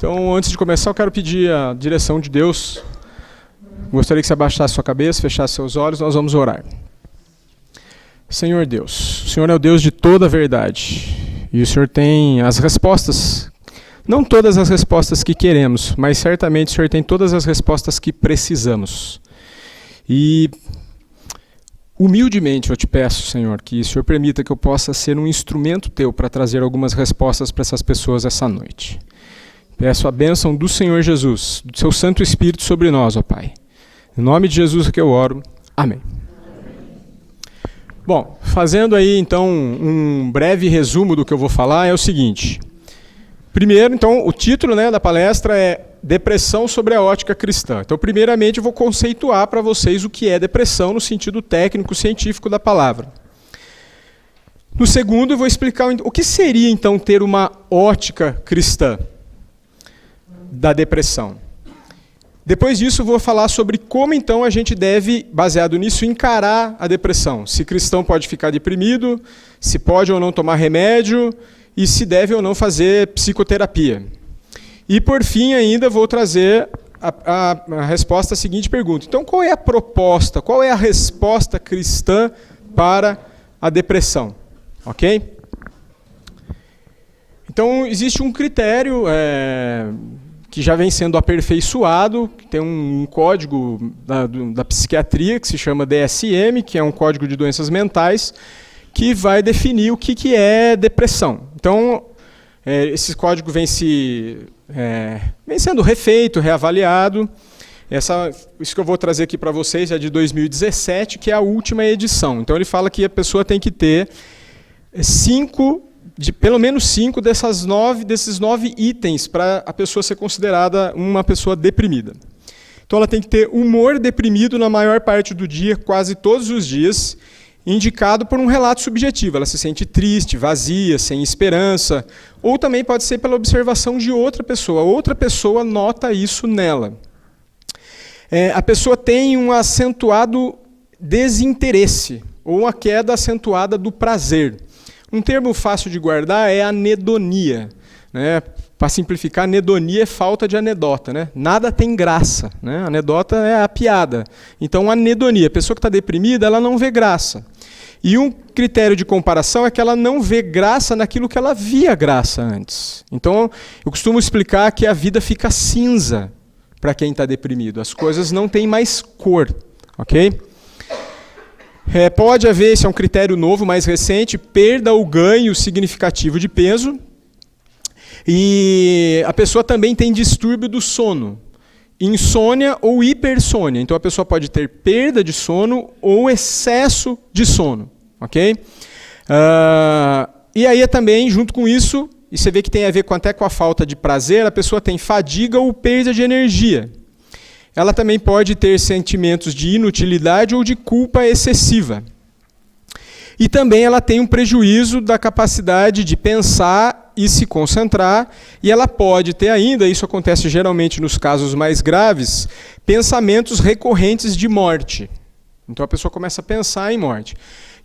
Então, antes de começar, eu quero pedir a direção de Deus. Gostaria que você abaixasse sua cabeça, fechasse seus olhos, nós vamos orar. Senhor Deus, o Senhor é o Deus de toda a verdade. E o Senhor tem as respostas, não todas as respostas que queremos, mas certamente o Senhor tem todas as respostas que precisamos. E humildemente eu te peço, Senhor, que o Senhor permita que eu possa ser um instrumento teu para trazer algumas respostas para essas pessoas essa noite. Peço a bênção do Senhor Jesus, do seu Santo Espírito sobre nós, ó Pai. Em nome de Jesus que eu oro. Amém. Bom, fazendo aí então um breve resumo do que eu vou falar é o seguinte. Primeiro, então, o título, da palestra é Depressão sobre a ótica cristã. Então, primeiramente, eu vou conceituar para vocês o que é depressão no sentido técnico, científico da palavra. No segundo, eu vou explicar o que seria então ter uma ótica cristã da depressão. Depois disso, eu vou falar sobre como então a gente deve, baseado nisso, encarar a depressão. Se cristão pode ficar deprimido, se pode ou não tomar remédio e se deve ou não fazer psicoterapia. E por fim ainda vou trazer a resposta à seguinte pergunta. Então qual é a proposta, qual é a resposta cristã para a depressão? Ok? Então existe um critério que já vem sendo aperfeiçoado, que tem um código da psiquiatria que se chama DSM, que é um código de doenças mentais, que vai definir o que é depressão. Então, esse código vem sendo refeito, reavaliado. Isso que eu vou trazer aqui para vocês é de 2017, que é a última edição. Então, ele fala que a pessoa tem que ter pelo menos 5 desses 9 itens para a pessoa ser considerada uma pessoa deprimida. Então ela tem que ter humor deprimido na maior parte do dia, quase todos os dias, indicado por um relato subjetivo. Ela se sente triste, vazia, sem esperança, ou também pode ser pela observação de outra pessoa nota isso nela. A pessoa tem um acentuado desinteresse, ou uma queda acentuada do prazer. Um termo fácil de guardar é anedonia. Para simplificar, anedonia é falta de anedota. Nada tem graça. Anedota é a piada. Então, anedonia. A pessoa que está deprimida, ela não vê graça. E um critério de comparação é que ela não vê graça naquilo que ela via graça antes. Então, eu costumo explicar que a vida fica cinza para quem está deprimido. As coisas não têm mais cor. Ok? Pode haver, esse é um critério novo, mais recente, perda ou ganho significativo de peso. E a pessoa também tem distúrbio do sono, insônia ou hipersônia. Então a pessoa pode ter perda de sono ou excesso de sono. Ok? E aí também, junto com isso, e você vê que tem a ver até com a falta de prazer, a pessoa tem fadiga ou perda de energia. Ela também pode ter sentimentos de inutilidade ou de culpa excessiva. E também ela tem um prejuízo da capacidade de pensar e se concentrar, e ela pode ter ainda, isso acontece geralmente nos casos mais graves, pensamentos recorrentes de morte. Então a pessoa começa a pensar em morte.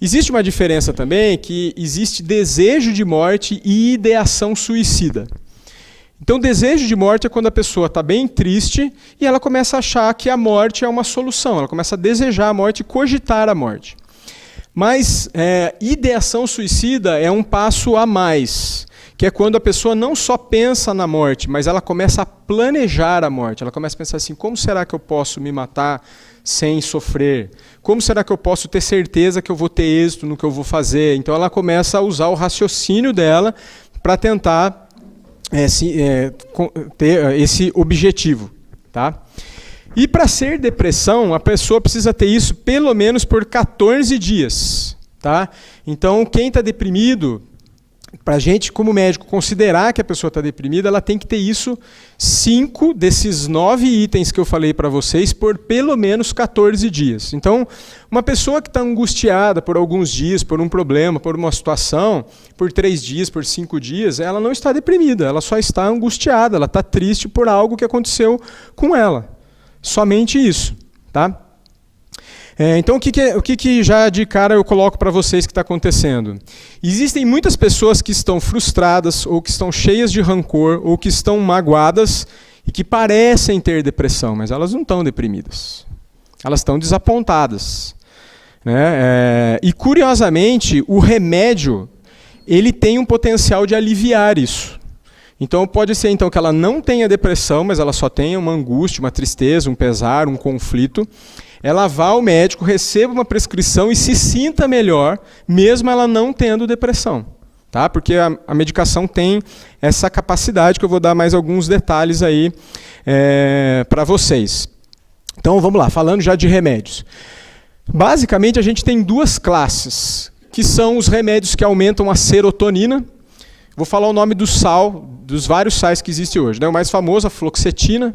Existe uma diferença também, que existe desejo de morte e ideação suicida. Então, desejo de morte é quando a pessoa está bem triste e ela começa a achar que a morte é uma solução. Ela começa a desejar a morte e cogitar a morte. Mas ideação suicida é um passo a mais, que é quando a pessoa não só pensa na morte, mas ela começa a planejar a morte. Ela começa a pensar assim, como será que eu posso me matar sem sofrer? Como será que eu posso ter certeza que eu vou ter êxito no que eu vou fazer? Então, ela começa a usar o raciocínio dela para tentar ter esse objetivo. Tá? E para ser depressão, a pessoa precisa ter isso pelo menos por 14 dias. Tá? Então, quem está deprimido, para a gente, como médico, considerar que a pessoa está deprimida, ela tem que ter isso 5 desses 9 itens que eu falei para vocês por pelo menos 14 dias. Então, uma pessoa que está angustiada por alguns dias, por um problema, por uma situação, por 3 dias, por 5 dias, ela não está deprimida, ela só está angustiada, ela está triste por algo que aconteceu com ela. Somente isso. Tá? Então, o que já de cara eu coloco para vocês que está acontecendo? Existem muitas pessoas que estão frustradas, ou que estão cheias de rancor, ou que estão magoadas, e que parecem ter depressão, mas elas não estão deprimidas. Elas estão desapontadas. Né? E, curiosamente, o remédio ele tem um potencial de aliviar isso. Então, pode ser então, que ela não tenha depressão, mas ela só tenha uma angústia, uma tristeza, um pesar, um conflito. Ela vá ao médico, receba uma prescrição e se sinta melhor, mesmo ela não tendo depressão. Tá? Porque a medicação tem essa capacidade, que eu vou dar mais alguns detalhes aí para vocês. Então, vamos lá, falando já de remédios. Basicamente, a gente tem duas classes, que são os remédios que aumentam a serotonina. Vou falar o nome do sal, dos vários sais que existem hoje. Né? O mais famoso, a fluoxetina.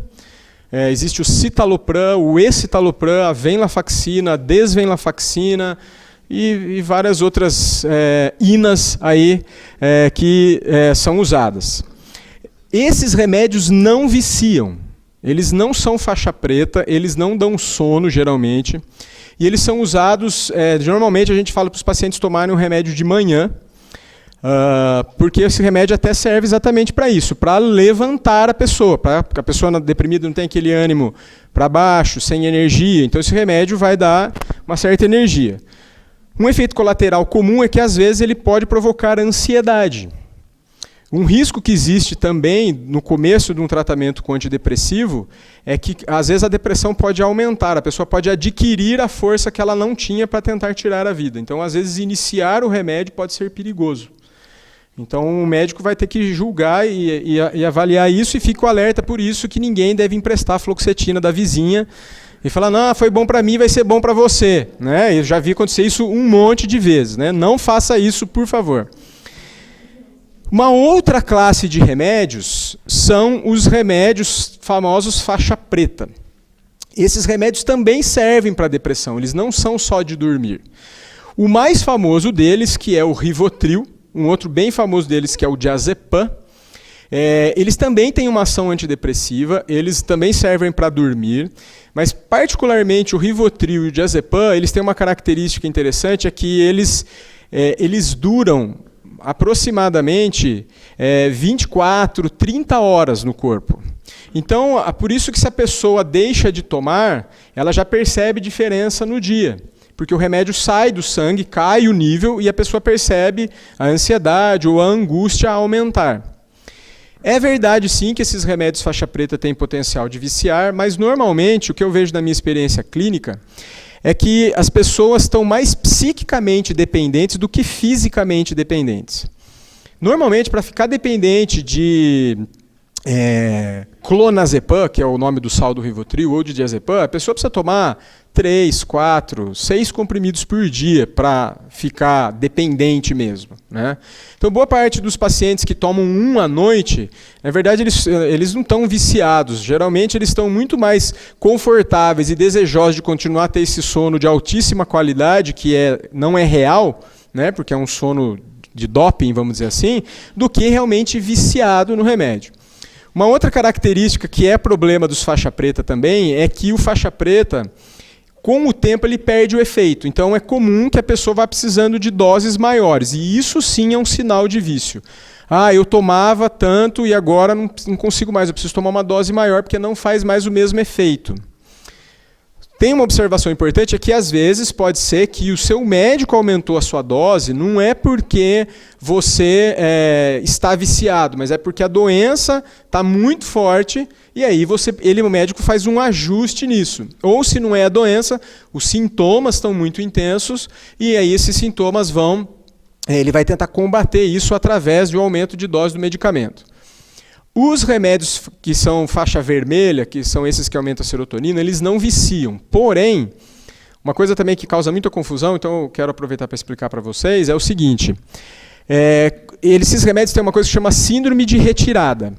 Existe o citalopram, o escitalopram, a venlafaxina, a desvenlafaxina e várias outras inas aí, que são usadas. Esses remédios não viciam. Eles não são faixa preta, eles não dão sono, geralmente. E eles são usados, normalmente a gente fala para os pacientes tomarem um remédio de manhã, porque esse remédio até serve exatamente para isso, para levantar a pessoa, para que a pessoa deprimida não tenha aquele ânimo para baixo, sem energia. Então esse remédio vai dar uma certa energia. Um efeito colateral comum é que às vezes ele pode provocar ansiedade. Um risco que existe também no começo de um tratamento com antidepressivo é que às vezes a depressão pode aumentar, a pessoa pode adquirir a força que ela não tinha para tentar tirar a vida. Então às vezes iniciar o remédio pode ser perigoso. Então o médico vai ter que julgar e avaliar isso, e fica o alerta por isso que ninguém deve emprestar a fluoxetina da vizinha e falar, não, foi bom para mim, vai ser bom para você. Né? Eu já vi acontecer isso um monte de vezes. Né? Não faça isso, por favor. Uma outra classe de remédios são os remédios famosos faixa preta. Esses remédios também servem para depressão, eles não são só de dormir. O mais famoso deles, que é o Rivotril, um outro bem famoso deles, que é o diazepam, eles também têm uma ação antidepressiva, eles também servem para dormir, mas particularmente o Rivotril e o diazepam, eles têm uma característica interessante, é que eles duram aproximadamente 24, 30 horas no corpo. Então, por isso que se a pessoa deixa de tomar, ela já percebe diferença no dia. Porque o remédio sai do sangue, cai o nível e a pessoa percebe a ansiedade ou a angústia aumentar. É verdade, sim, que esses remédios faixa preta têm potencial de viciar, mas normalmente o que eu vejo na minha experiência clínica é que as pessoas estão mais psiquicamente dependentes do que fisicamente dependentes. Normalmente, para ficar dependente de clonazepam, que é o nome do sal do Rivotril, ou de diazepam, a pessoa precisa tomar 3, 4, 6 comprimidos por dia para ficar dependente mesmo. Né? Então, boa parte dos pacientes que tomam um à noite, na verdade, eles não estão viciados. Geralmente, eles estão muito mais confortáveis e desejosos de continuar a ter esse sono de altíssima qualidade, que não é real, né? Porque é um sono de doping, vamos dizer assim, do que realmente viciado no remédio. Uma outra característica que é problema dos faixa preta também é que o faixa preta, com o tempo, ele perde o efeito. Então é comum que a pessoa vá precisando de doses maiores. E isso sim é um sinal de vício. Eu tomava tanto e agora não consigo mais, eu preciso tomar uma dose maior porque não faz mais o mesmo efeito. Tem uma observação importante, é que às vezes pode ser que o seu médico aumentou a sua dose, não é porque você está viciado, mas é porque a doença está muito forte e aí o médico faz um ajuste nisso. Ou se não é a doença, os sintomas estão muito intensos e aí esses sintomas ele vai tentar combater isso através de um aumento de dose do medicamento. Os remédios que são faixa vermelha, que são esses que aumentam a serotonina, eles não viciam. Porém, uma coisa também que causa muita confusão, então eu quero aproveitar para explicar para vocês, é o seguinte. Esses remédios têm uma coisa que chama síndrome de retirada.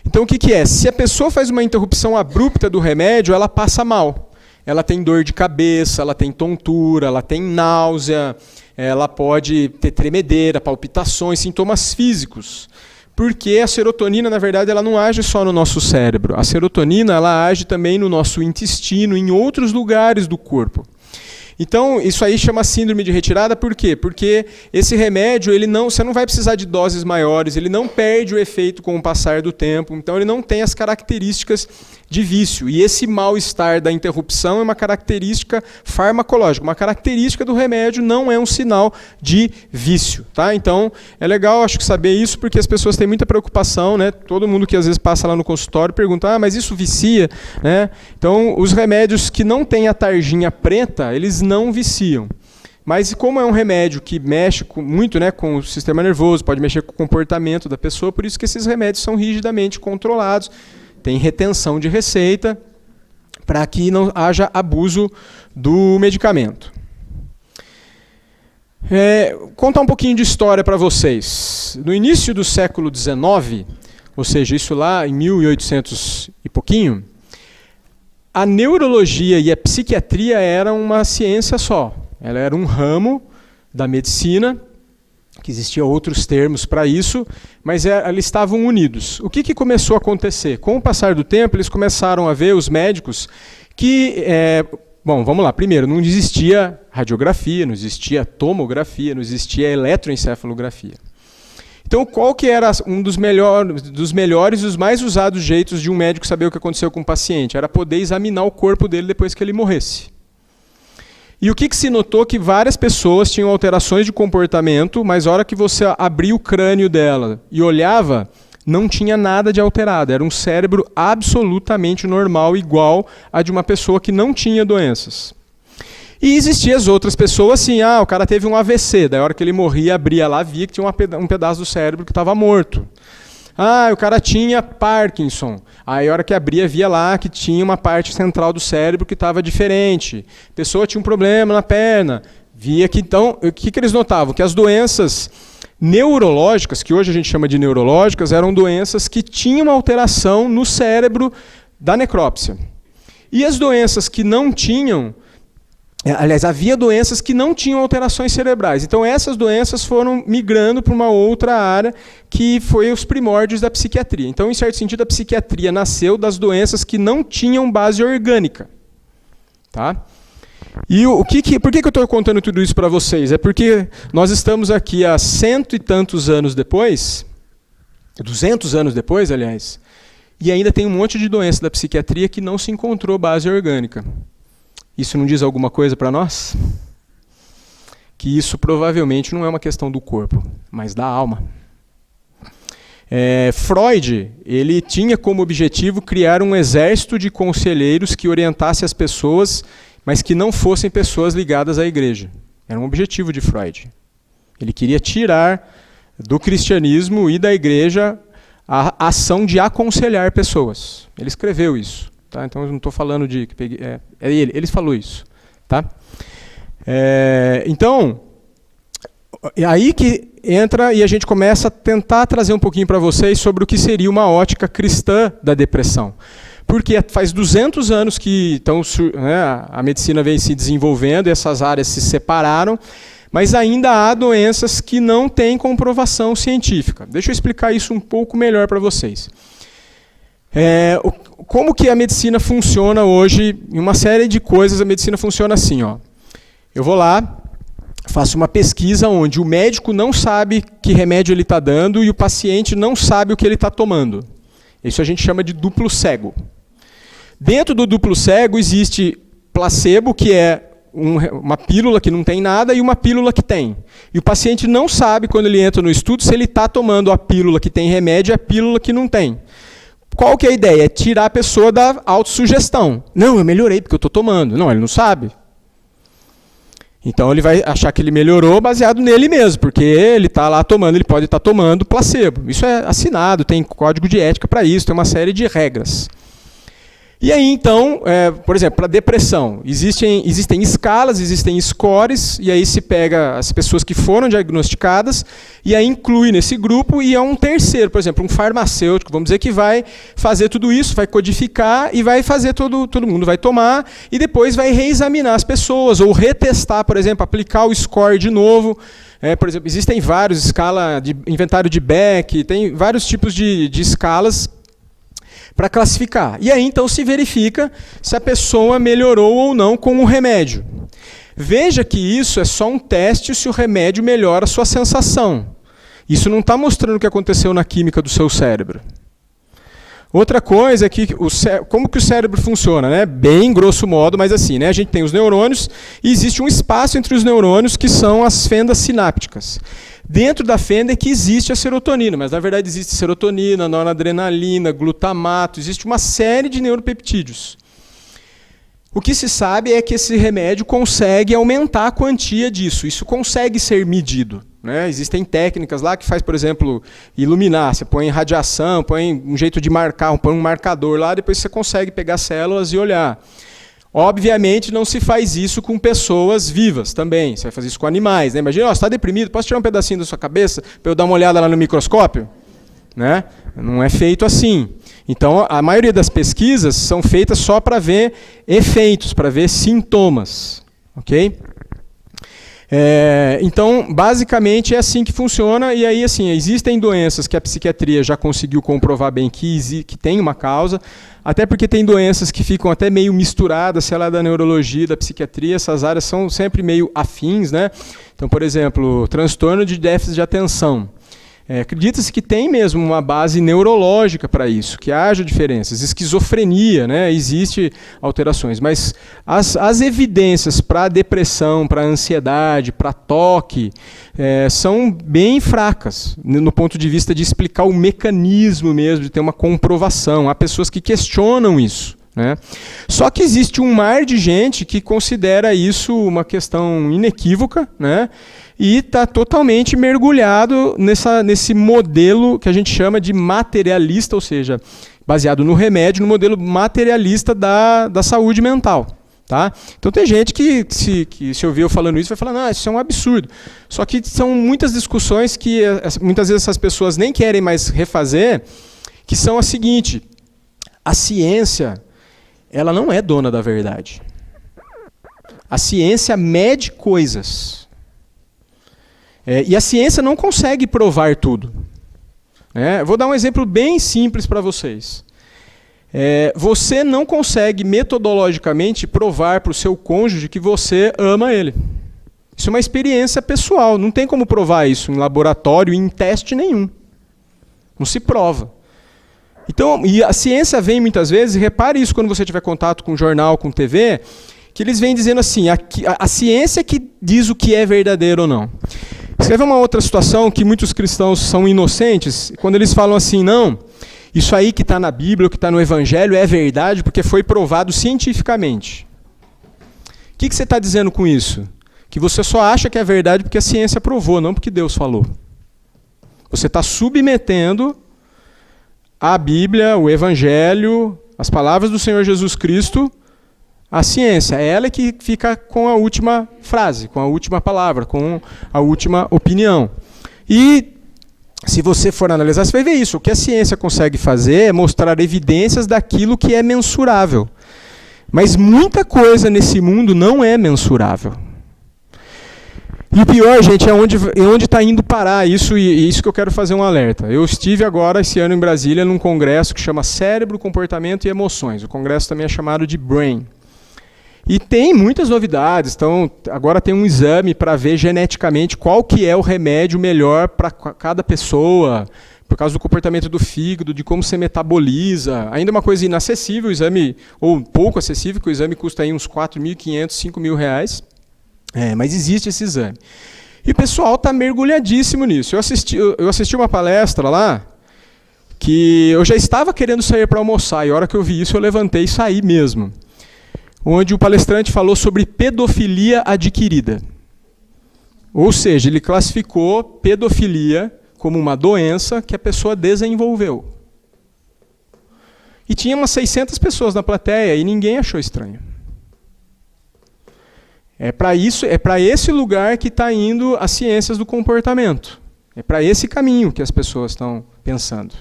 Então o que é? Se a pessoa faz uma interrupção abrupta do remédio, ela passa mal. Ela tem dor de cabeça, ela tem tontura, ela tem náusea, ela pode ter tremedeira, palpitações, sintomas físicos. Porque a serotonina, na verdade, ela não age só no nosso cérebro. A serotonina ela age também no nosso intestino, em outros lugares do corpo. Então, isso aí chama síndrome de retirada, por quê? Porque esse remédio, você não vai precisar de doses maiores, ele não perde o efeito com o passar do tempo, então ele não tem as características de vício. E esse mal-estar da interrupção é uma característica farmacológica, uma característica do remédio, não é um sinal de vício. Tá? Então, é legal, acho que saber isso, porque as pessoas têm muita preocupação, né? Todo mundo que às vezes passa lá no consultório pergunta, mas isso vicia? Né? Então, os remédios que não têm a tarjinha preta, eles não viciam. Mas como é um remédio que mexe muito, né, com o sistema nervoso, pode mexer com o comportamento da pessoa, por isso que esses remédios são rigidamente controlados, tem retenção de receita, para que não haja abuso do medicamento. Contar um pouquinho de história para vocês. No início do século XIX, ou seja, isso lá em 1800 e pouquinho, a neurologia e a psiquiatria eram uma ciência só. Ela era um ramo da medicina, que existiam outros termos para isso, mas eles estavam unidos. O que começou a acontecer? Com o passar do tempo, eles começaram a ver, os médicos, que... Bom, vamos lá. Primeiro, não existia radiografia, não existia tomografia, não existia eletroencefalografia. Então, qual que era um dos melhores e os mais usados jeitos de um médico saber o que aconteceu com o paciente? Era poder examinar o corpo dele depois que ele morresse. E o que se notou? Que várias pessoas tinham alterações de comportamento, mas a hora que você abria o crânio dela e olhava, não tinha nada de alterado. Era um cérebro absolutamente normal, igual a de uma pessoa que não tinha doenças. E existiam as outras pessoas assim, o cara teve um AVC, daí a hora que ele morria, abria lá, via que tinha um pedaço do cérebro que estava morto. O cara tinha Parkinson, aí a hora que abria, via lá que tinha uma parte central do cérebro que estava diferente. A pessoa tinha um problema na perna, via que então, o que eles notavam? Que as doenças neurológicas, que hoje a gente chama de neurológicas, eram doenças que tinham uma alteração no cérebro da necrópsia. E as doenças que não tinham... Aliás, havia doenças que não tinham alterações cerebrais. Então, essas doenças foram migrando para uma outra área, que foi os primórdios da psiquiatria. Então, em certo sentido, a psiquiatria nasceu das doenças que não tinham base orgânica. Tá? E por que eu estou contando tudo isso para vocês? É porque nós estamos aqui há 100 e tantos anos depois, 200 anos depois, aliás, e ainda tem um monte de doença da psiquiatria que não se encontrou base orgânica. Isso não diz alguma coisa para nós? Que isso provavelmente não é uma questão do corpo, mas da alma. Freud, ele tinha como objetivo criar um exército de conselheiros que orientasse as pessoas, mas que não fossem pessoas ligadas à igreja. Era um objetivo de Freud. Ele queria tirar do cristianismo e da igreja a ação de aconselhar pessoas. Ele escreveu isso. Tá? Então, eu não estou falando de... ele falou isso. Tá? Então, é aí que entra e a gente começa a tentar trazer um pouquinho para vocês sobre o que seria uma ótica cristã da depressão. Porque faz 200 anos que a medicina vem se desenvolvendo, essas áreas se separaram, mas ainda há doenças que não têm comprovação científica. Deixa eu explicar isso um pouco melhor para vocês. Como que a medicina funciona hoje? Em uma série de coisas, a medicina funciona assim. Eu vou lá, faço uma pesquisa onde o médico não sabe que remédio ele está dando e o paciente não sabe o que ele está tomando. Isso a gente chama de duplo cego. Dentro do duplo cego existe placebo, que é uma pílula que não tem nada, e uma pílula que tem. E o paciente não sabe, quando ele entra no estudo, se ele está tomando a pílula que tem remédio e a pílula que não tem. Qual que é a ideia? É tirar a pessoa da autossugestão. Não, eu melhorei porque eu estou tomando. Não, ele não sabe. Então ele vai achar que ele melhorou baseado nele mesmo, porque ele está lá tomando, ele pode estar tomando placebo. Isso é assinado, tem código de ética para isso, tem uma série de regras. E aí, então, por exemplo, para depressão, existem escalas, existem scores, e aí se pega as pessoas que foram diagnosticadas, e aí inclui nesse grupo, e é um terceiro, por exemplo, um farmacêutico, vamos dizer, que vai fazer tudo isso, vai codificar, e vai fazer todo mundo vai tomar, e depois vai reexaminar as pessoas, ou retestar, por exemplo, aplicar o score de novo. Por exemplo, existem vários, escala de inventário de Beck, tem vários tipos de escalas, para classificar. E aí, então, se verifica se a pessoa melhorou ou não com o remédio. Veja que isso é só um teste se o remédio melhora a sua sensação. Isso não está mostrando o que aconteceu na química do seu cérebro. Outra coisa é que como que o cérebro funciona, né? Bem grosso modo, mas assim, né? A gente tem os neurônios e existe um espaço entre os neurônios que são as fendas sinápticas. Dentro da fenda é que existe a serotonina, mas na verdade existe serotonina, noradrenalina, glutamato, existe uma série de neuropeptídeos. O que se sabe é que esse remédio consegue aumentar a quantia disso, isso consegue ser medido. Né? Existem técnicas lá que faz, por exemplo, iluminar, você põe radiação, põe um jeito de marcar, põe um marcador lá, depois você consegue pegar células e olhar. Obviamente não se faz isso com pessoas vivas também, você vai fazer isso com animais. Né? Imagina, você está deprimido, posso tirar um pedacinho da sua cabeça para eu dar uma olhada lá no microscópio? Né? Não é feito assim. Então, a maioria das pesquisas são feitas só para ver efeitos, para ver sintomas. Ok? Então, basicamente é assim que funciona, e aí assim, existem doenças que a psiquiatria já conseguiu comprovar bem que tem uma causa, até porque tem doenças que ficam até meio misturadas, sei lá, da neurologia, da psiquiatria, essas áreas são sempre meio afins, né? Então, por exemplo, transtorno de déficit de atenção. Acredita-se que tem mesmo uma base neurológica para isso, que haja diferenças. Esquizofrenia, né, existe alterações, mas as evidências para depressão, para ansiedade, para toque, são bem fracas, no ponto de vista de explicar o mecanismo mesmo, de ter uma comprovação. Há pessoas que questionam isso. Né? Só que existe um mar de gente que considera isso uma questão inequívoca, né? E está totalmente mergulhado nesse modelo que a gente chama de materialista, ou seja, baseado no remédio, no modelo materialista da saúde mental. Tá? Então tem gente que se ouvir eu falando isso, vai falar, não, isso é um absurdo. Só que são muitas discussões que muitas vezes essas pessoas nem querem mais refazer, que são a seguinte: a ciência, ela não é dona da verdade. A ciência mede coisas. E a ciência não consegue provar tudo. Vou dar um exemplo bem simples para vocês. Você não consegue metodologicamente provar para o seu cônjuge que você ama ele. Isso é uma experiência pessoal. Não tem como provar isso em laboratório, em teste nenhum. Não se prova. Então, e a ciência vem muitas vezes, e repare isso quando você tiver contato com jornal, com TV, que eles vêm dizendo assim, a ciência que diz o que é verdadeiro ou não. Escreve uma outra situação que muitos cristãos são inocentes, quando eles falam assim, não, isso aí que está na Bíblia, o que está no Evangelho é verdade porque foi provado cientificamente. O que você está dizendo com isso? Que você só acha que é verdade porque a ciência provou, não porque Deus falou. Você está submetendo a Bíblia, o Evangelho, as palavras do Senhor Jesus Cristo, a ciência. É ela que fica com a última frase, com a última palavra, com a última opinião. E se você for analisar, você vai ver isso. O que a ciência consegue fazer é mostrar evidências daquilo que é mensurável. Mas muita coisa nesse mundo não é mensurável. E o pior, gente, é onde está indo parar isso, e isso que eu quero fazer um alerta. Eu estive agora, esse ano, em Brasília, num congresso que chama Cérebro, Comportamento e Emoções. O congresso também é chamado de BRAIN. E tem muitas novidades. Então, agora tem um exame para ver geneticamente qual que é o remédio melhor para cada pessoa, por causa do comportamento do fígado, de como você metaboliza. Ainda é uma coisa inacessível, o exame, ou pouco acessível, que o exame custa aí uns R$4.500, R$5.000. Mas existe esse exame. E o pessoal está mergulhadíssimo nisso. Eu assisti uma palestra lá, que eu já estava querendo sair para almoçar, e a hora que eu vi isso eu levantei e saí mesmo. Onde o palestrante falou sobre pedofilia adquirida. Ou seja, ele classificou pedofilia como uma doença que a pessoa desenvolveu. E tinha umas 600 pessoas na plateia e ninguém achou estranho. É para esse lugar que está indo as ciências do comportamento. É para esse caminho que as pessoas estão pensando.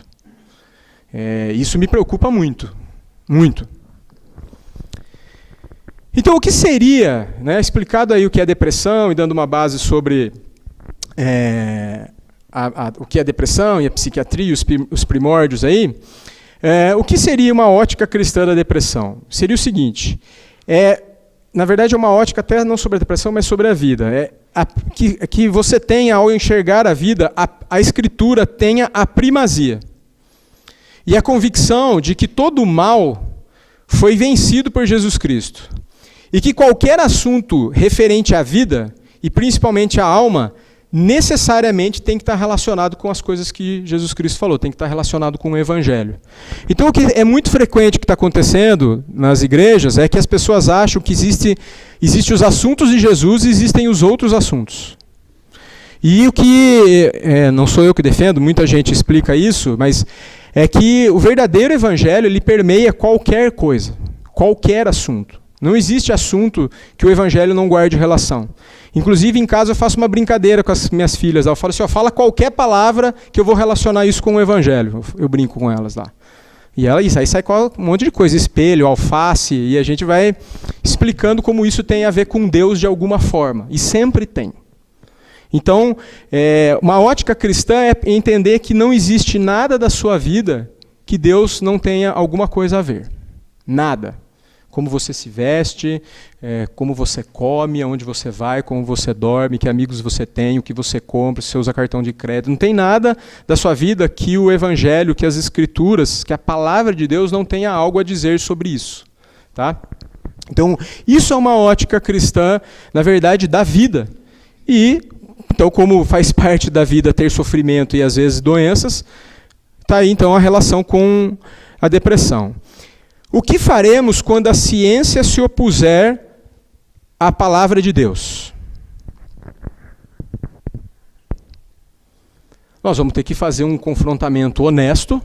Isso me preocupa muito. Muito. Então, o que seria, explicado aí o que é depressão e dando uma base sobre o que é depressão e a psiquiatria, os primórdios aí, o que seria uma ótica cristã da depressão? Seria o seguinte, na verdade, é uma ótica até não sobre a depressão, mas sobre a vida. Que você tenha, ao enxergar a vida, a Escritura tenha a primazia. E a convicção de que todo o mal foi vencido por Jesus Cristo. E que qualquer assunto referente à vida, e principalmente à alma, necessariamente tem que estar relacionado com as coisas que Jesus Cristo falou, tem que estar relacionado com o Evangelho. Então, o que é muito frequente que está acontecendo nas igrejas é que as pessoas acham que existem os assuntos de Jesus e existem os outros assuntos. E o que, não sou eu que defendo, muita gente explica isso, mas é que o verdadeiro Evangelho ele permeia qualquer coisa, qualquer assunto. Não existe assunto que o Evangelho não guarde relação. Inclusive, em casa, eu faço uma brincadeira com as minhas filhas. Eu falo assim, fala qualquer palavra que eu vou relacionar isso com o Evangelho. Eu brinco com elas lá. E aí sai um monte de coisa, espelho, alface, e a gente vai explicando como isso tem a ver com Deus de alguma forma. E sempre tem. Então, uma ótica cristã é entender que não existe nada da sua vida que Deus não tenha alguma coisa a ver. Nada. Como você se veste, como você come, aonde você vai, como você dorme, que amigos você tem, o que você compra, se você usa cartão de crédito. Não tem nada da sua vida que o Evangelho, que as Escrituras, que a Palavra de Deus não tenha algo a dizer sobre isso. Tá? Então, isso é uma ótica cristã, na verdade, da vida. E, então, como faz parte da vida ter sofrimento e, às vezes, doenças, está aí, então, a relação com a depressão. O que faremos quando a ciência se opuser à palavra de Deus? Nós vamos ter que fazer um confrontamento honesto.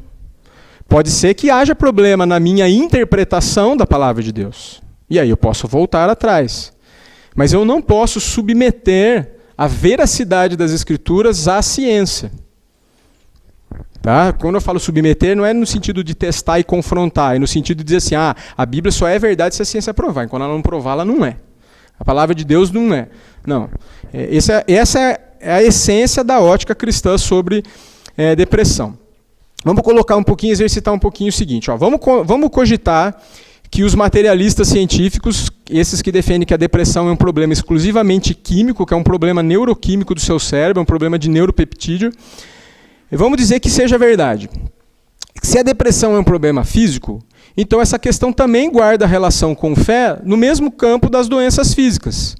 Pode ser que haja problema na minha interpretação da palavra de Deus. E aí eu posso voltar atrás. Mas eu não posso submeter a veracidade das Escrituras à ciência. Tá? Quando eu falo submeter, não é no sentido de testar e confrontar, é no sentido de dizer assim, a Bíblia só é verdade se a ciência provar, quando ela não provar, ela não é. A palavra de Deus não é. Não. Essa é a essência da ótica cristã sobre depressão. Vamos colocar um pouquinho, exercitar um pouquinho o seguinte. Vamos cogitar que os materialistas científicos, esses que defendem que a depressão é um problema exclusivamente químico, que é um problema neuroquímico do seu cérebro, é um problema de neuropeptídeo, e vamos dizer que seja verdade. Se a depressão é um problema físico, então essa questão também guarda relação com fé no mesmo campo das doenças físicas.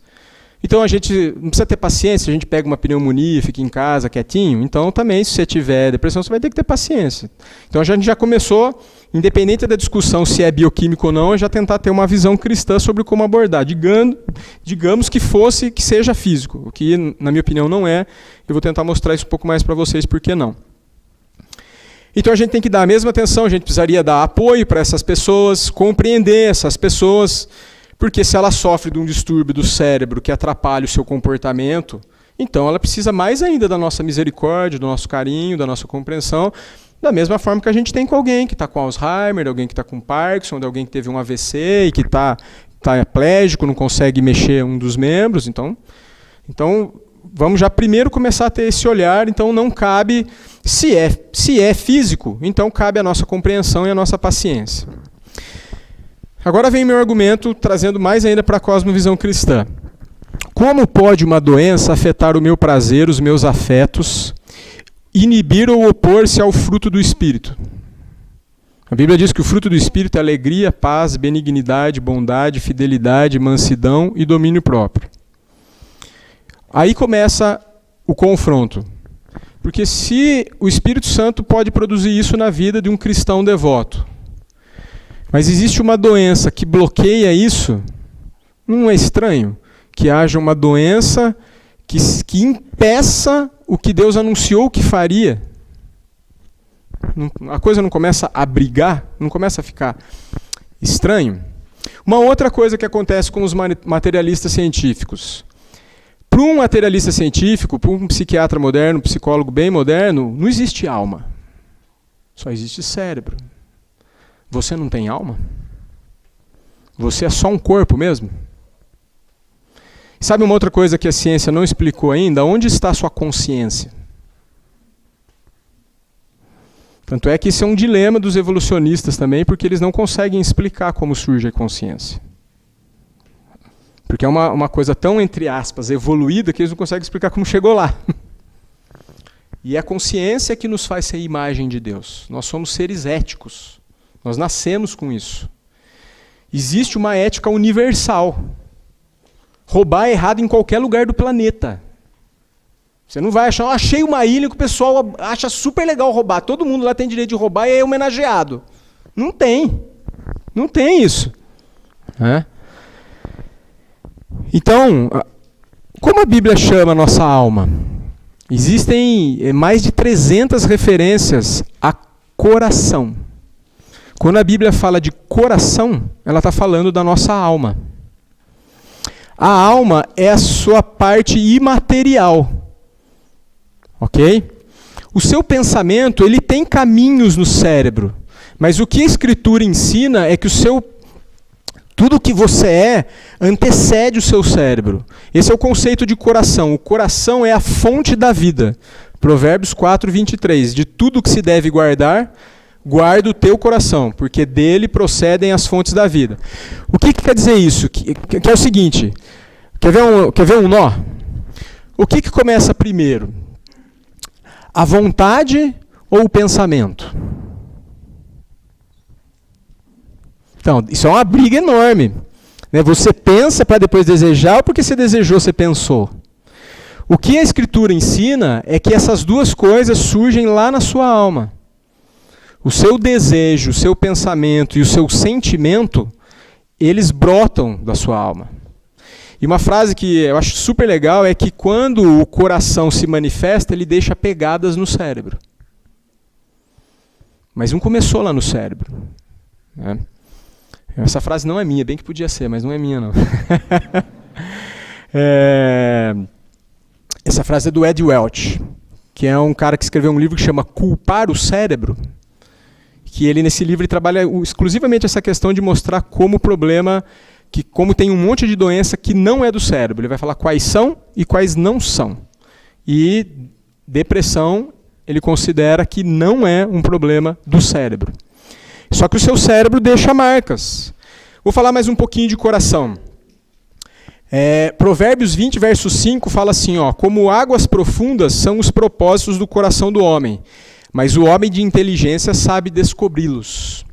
Então a gente não precisa ter paciência, a gente pega uma pneumonia, fica em casa quietinho, então também se você tiver depressão, você vai ter que ter paciência. Então a gente já começou, independente da discussão se é bioquímico ou não, a já tentar ter uma visão cristã sobre como abordar. Digamos que seja físico, o que na minha opinião não é. Eu vou tentar mostrar isso um pouco mais para vocês, por que não. Então a gente tem que dar a mesma atenção, a gente precisaria dar apoio para essas pessoas, compreender essas pessoas, porque se ela sofre de um distúrbio do cérebro que atrapalha o seu comportamento, então ela precisa mais ainda da nossa misericórdia, do nosso carinho, da nossa compreensão, da mesma forma que a gente tem com alguém que está com Alzheimer, de alguém que está com Parkinson, de alguém que teve um AVC e que está aplégico, não consegue mexer um dos membros. Então, vamos já primeiro começar a ter esse olhar. Então não cabe, se é físico, então cabe a nossa compreensão e a nossa paciência. Agora vem meu argumento, trazendo mais ainda para a cosmovisão cristã. Como pode uma doença afetar o meu prazer, os meus afetos, inibir ou opor-se ao fruto do Espírito? A Bíblia diz que o fruto do Espírito é alegria, paz, benignidade, bondade, fidelidade, mansidão e domínio próprio. Aí começa o confronto. Porque se o Espírito Santo pode produzir isso na vida de um cristão devoto, mas existe uma doença que bloqueia isso, não é estranho que haja uma doença que impeça o que Deus anunciou que faria? A coisa não começa a brigar? Não começa a ficar estranho? Uma outra coisa que acontece com os materialistas científicos. Para um materialista científico, para um psiquiatra moderno, um psicólogo bem moderno, não existe alma. Só existe cérebro. Você não tem alma? Você é só um corpo mesmo? Sabe uma outra coisa que a ciência não explicou ainda? Onde está a sua consciência? Tanto é que isso é um dilema dos evolucionistas também, porque eles não conseguem explicar como surge a consciência. Porque é uma coisa tão, entre aspas, evoluída que eles não conseguem explicar como chegou lá. E é a consciência que nos faz ser imagem de Deus. Nós somos seres éticos. Nós nascemos com isso. Existe uma ética universal. Roubar é errado em qualquer lugar do planeta. Você não vai achar, achei uma ilha que o pessoal acha super legal roubar. Todo mundo lá tem direito de roubar e é homenageado. Não tem. Não tem isso. Então, como a Bíblia chama a nossa alma? Existem mais de 300 referências a coração. Quando a Bíblia fala de coração, ela está falando da nossa alma. A alma é a sua parte imaterial. Ok? O seu pensamento, ele tem caminhos no cérebro. Mas o que a Escritura ensina é que tudo o que você é antecede o seu cérebro. Esse é o conceito de coração. O coração é a fonte da vida. Provérbios 4, 23. De tudo que se deve guardar, guarda o teu coração, porque dele procedem as fontes da vida. O que quer dizer isso? Que é o seguinte, quer ver um nó? O que começa primeiro? A vontade ou o pensamento? Então, isso é uma briga enorme. Você pensa para depois desejar, ou porque você desejou, você pensou? O que a Escritura ensina é que essas duas coisas surgem lá na sua alma. O seu desejo, o seu pensamento e o seu sentimento, eles brotam da sua alma. E uma frase que eu acho super legal é que quando o coração se manifesta, ele deixa pegadas no cérebro. Mas não começou lá no cérebro. Essa frase não é minha, bem que podia ser, mas não é minha não. Essa frase é do Ed Welch, que é um cara que escreveu um livro que chama Culpar o Cérebro, que ele nesse livro ele trabalha exclusivamente essa questão de mostrar como o problema, como tem um monte de doença que não é do cérebro. Ele vai falar quais são e quais não são. E depressão ele considera que não é um problema do cérebro. Só que o seu cérebro deixa marcas. Vou falar mais um pouquinho de coração. Provérbios 20, verso 5 fala assim, como águas profundas são os propósitos do coração do homem, mas o homem de inteligência sabe descobri-los.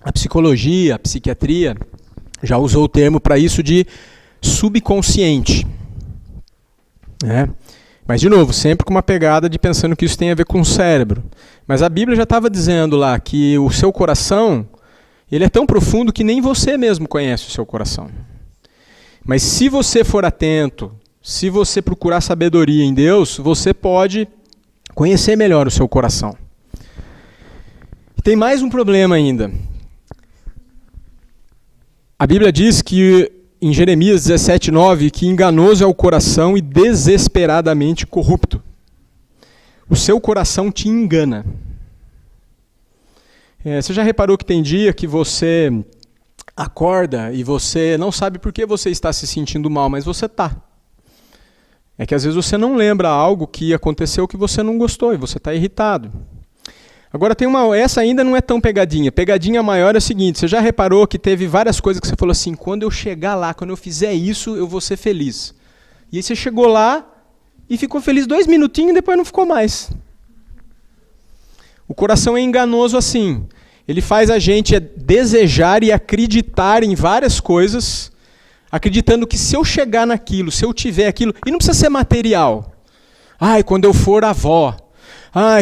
A psicologia, a psiquiatria, já usou o termo para isso de subconsciente. Mas, de novo, sempre com uma pegada de pensando que isso tem a ver com o cérebro. Mas a Bíblia já estava dizendo lá que o seu coração, ele é tão profundo que nem você mesmo conhece o seu coração. Mas se você for atento, se você procurar sabedoria em Deus, você pode conhecer melhor o seu coração. E tem mais um problema ainda. A Bíblia diz que em Jeremias 17:9, que enganoso é o coração e desesperadamente corrupto. O seu coração te engana. Você já reparou que tem dia que você acorda e você não sabe por que você está se sentindo mal, mas você está. É que às vezes você não lembra algo que aconteceu que você não gostou e você está irritado. Agora essa ainda não é tão pegadinha. Pegadinha maior é o seguinte, você já reparou que teve várias coisas que você falou assim, quando eu chegar lá, quando eu fizer isso, eu vou ser feliz. E aí você chegou lá e ficou feliz 2 minutinhos e depois não ficou mais. O coração é enganoso assim. Ele faz a gente desejar e acreditar em várias coisas, acreditando que se eu chegar naquilo, se eu tiver aquilo, e não precisa ser material. Quando eu for avó.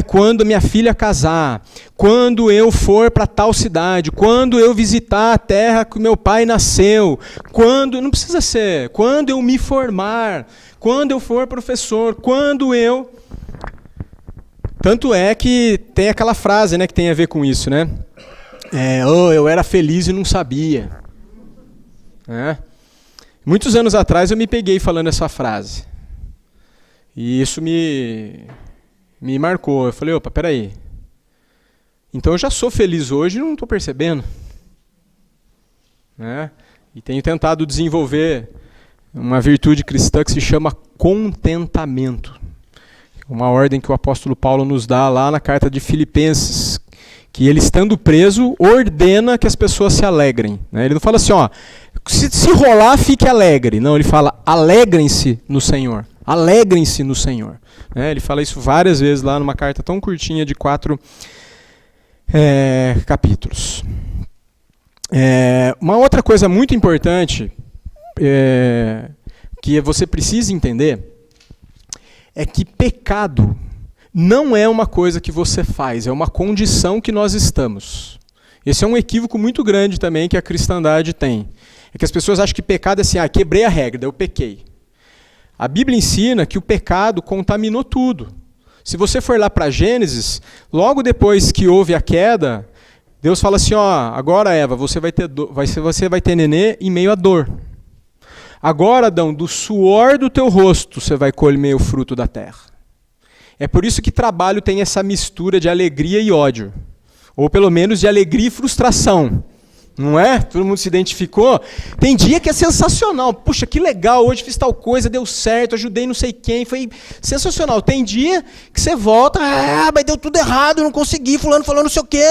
Quando minha filha casar, quando eu for para tal cidade, quando eu visitar a terra que meu pai nasceu, não precisa ser, quando eu me formar, quando eu for professor, Tanto é que tem aquela frase, que tem a ver com isso, eu era feliz e não sabia. Muitos anos atrás eu me peguei falando essa frase. E isso me marcou. Eu falei, opa, peraí. Então eu já sou feliz hoje e não estou percebendo. E tenho tentado desenvolver uma virtude cristã que se chama contentamento. Uma ordem que o apóstolo Paulo nos dá lá na carta de Filipenses, que ele, estando preso, ordena que as pessoas se alegrem. Né? Ele não fala assim, ó, se rolar, fique alegre. Não, ele fala, alegrem-se no Senhor. Alegrem-se no Senhor. Né? Ele fala isso várias vezes lá numa carta tão curtinha de 4 capítulos. Uma outra coisa muito importante que você precisa entender é que pecado não é uma coisa que você faz, é uma condição que nós estamos. Esse é um equívoco muito grande também que a cristandade tem. É que as pessoas acham que pecado é assim, quebrei a regra, eu pequei. A Bíblia ensina que o pecado contaminou tudo. Se você for lá para Gênesis, logo depois que houve a queda, Deus fala assim, agora Eva, você vai ter nenê em meio à dor. Agora, Adão, do suor do teu rosto você vai colher o fruto da terra. É por isso que trabalho tem essa mistura de alegria e ódio. Ou pelo menos de alegria e frustração. Não é? Todo mundo se identificou? Tem dia que é sensacional. Puxa, que legal, hoje fiz tal coisa, deu certo, ajudei não sei quem, foi sensacional. Tem dia que você volta, mas deu tudo errado, não consegui, fulano falou não sei o quê.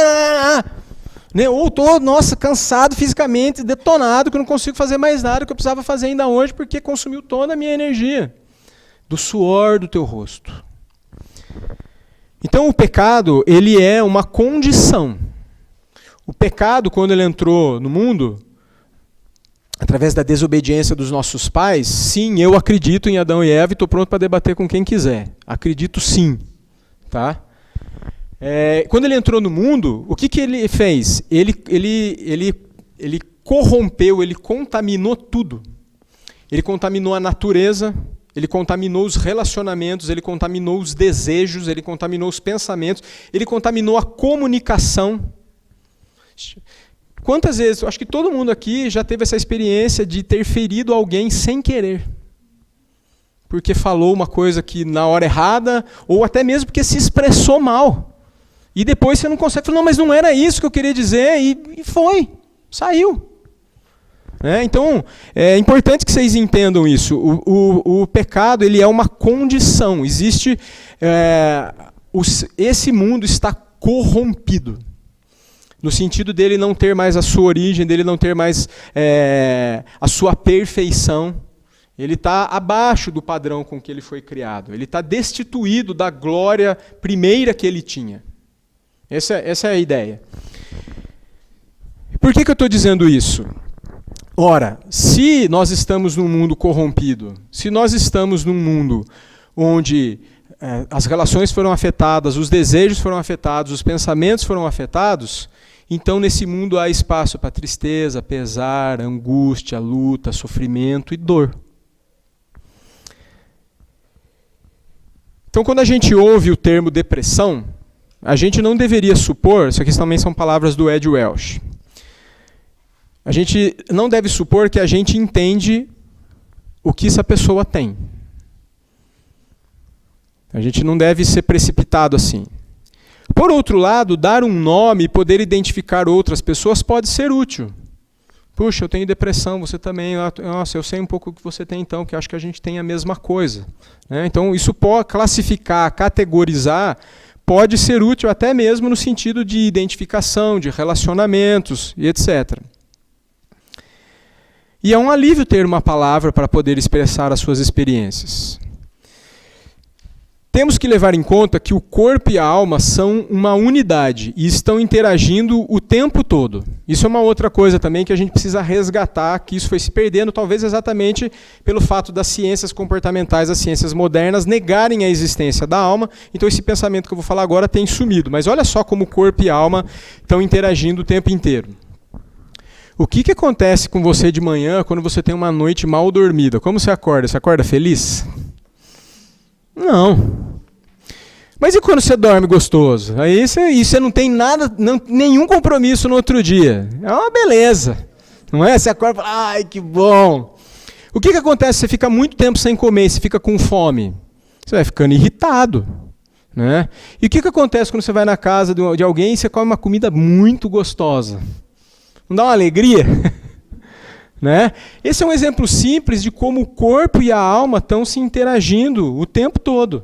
Né? Ou estou, cansado fisicamente, detonado, que eu não consigo fazer mais nada que eu precisava fazer ainda hoje, porque consumiu toda a minha energia. Do suor do teu rosto. Então o pecado, ele é uma condição. O pecado, quando ele entrou no mundo, através da desobediência dos nossos pais, sim, eu acredito em Adão e Eva e estou pronto para debater com quem quiser. Acredito sim. Tá? Quando ele entrou no mundo, o que ele fez? Ele corrompeu, ele contaminou tudo. Ele contaminou a natureza, ele contaminou os relacionamentos, ele contaminou os desejos, ele contaminou os pensamentos, ele contaminou a comunicação. Quantas vezes, acho que todo mundo aqui já teve essa experiência de ter ferido alguém sem querer. Porque falou uma coisa que na hora errada, ou até mesmo porque se expressou mal. E depois você não consegue falar, não, mas não era isso que eu queria dizer, e foi, saiu. Então, é importante que vocês entendam isso. O pecado, ele é uma condição. Existe, esse mundo está corrompido. No sentido dele não ter mais a sua origem, dele não ter mais a sua perfeição. Ele está abaixo do padrão com que ele foi criado. Ele está destituído da glória primeira que ele tinha. Essa é a ideia. Por que eu estou dizendo isso? Ora, se nós estamos num mundo corrompido, se nós estamos num mundo onde as relações foram afetadas, os desejos foram afetados, os pensamentos foram afetados, então nesse mundo há espaço para tristeza, pesar, angústia, luta, sofrimento e dor. Então quando a gente ouve o termo depressão, a gente não deveria supor, isso aqui também são palavras do Ed Welch, a gente não deve supor que a gente entende o que essa pessoa tem. A gente não deve ser precipitado assim. Por outro lado, dar um nome e poder identificar outras pessoas pode ser útil. Puxa, eu tenho depressão, você também. Nossa, eu sei um pouco o que você tem então, que acho que a gente tem a mesma coisa. Então, isso pode classificar, categorizar, pode ser útil até mesmo no sentido de identificação, de relacionamentos e etc. E é um alívio ter uma palavra para poder expressar as suas experiências. Temos que levar em conta que o corpo e a alma são uma unidade e estão interagindo o tempo todo. Isso é uma outra coisa também que a gente precisa resgatar, que isso foi se perdendo, talvez exatamente pelo fato das ciências comportamentais, das ciências modernas, negarem a existência da alma. Então esse pensamento que eu vou falar agora tem sumido. Mas olha só como o corpo e a alma estão interagindo o tempo inteiro. O que acontece com você de manhã quando você tem uma noite mal dormida? Como você acorda? Você acorda feliz? Não. Mas e quando você dorme gostoso? Aí você não tem nada, nenhum compromisso no outro dia. É uma beleza. Não é? Você acorda e fala, ai, que bom. O que acontece? Você fica muito tempo sem comer, você fica com fome. Você vai ficando irritado. Né? E o que acontece quando você vai na casa de alguém e você come uma comida muito gostosa? Não dá uma alegria? Né? Esse é um exemplo simples de como o corpo e a alma estão se interagindo o tempo todo.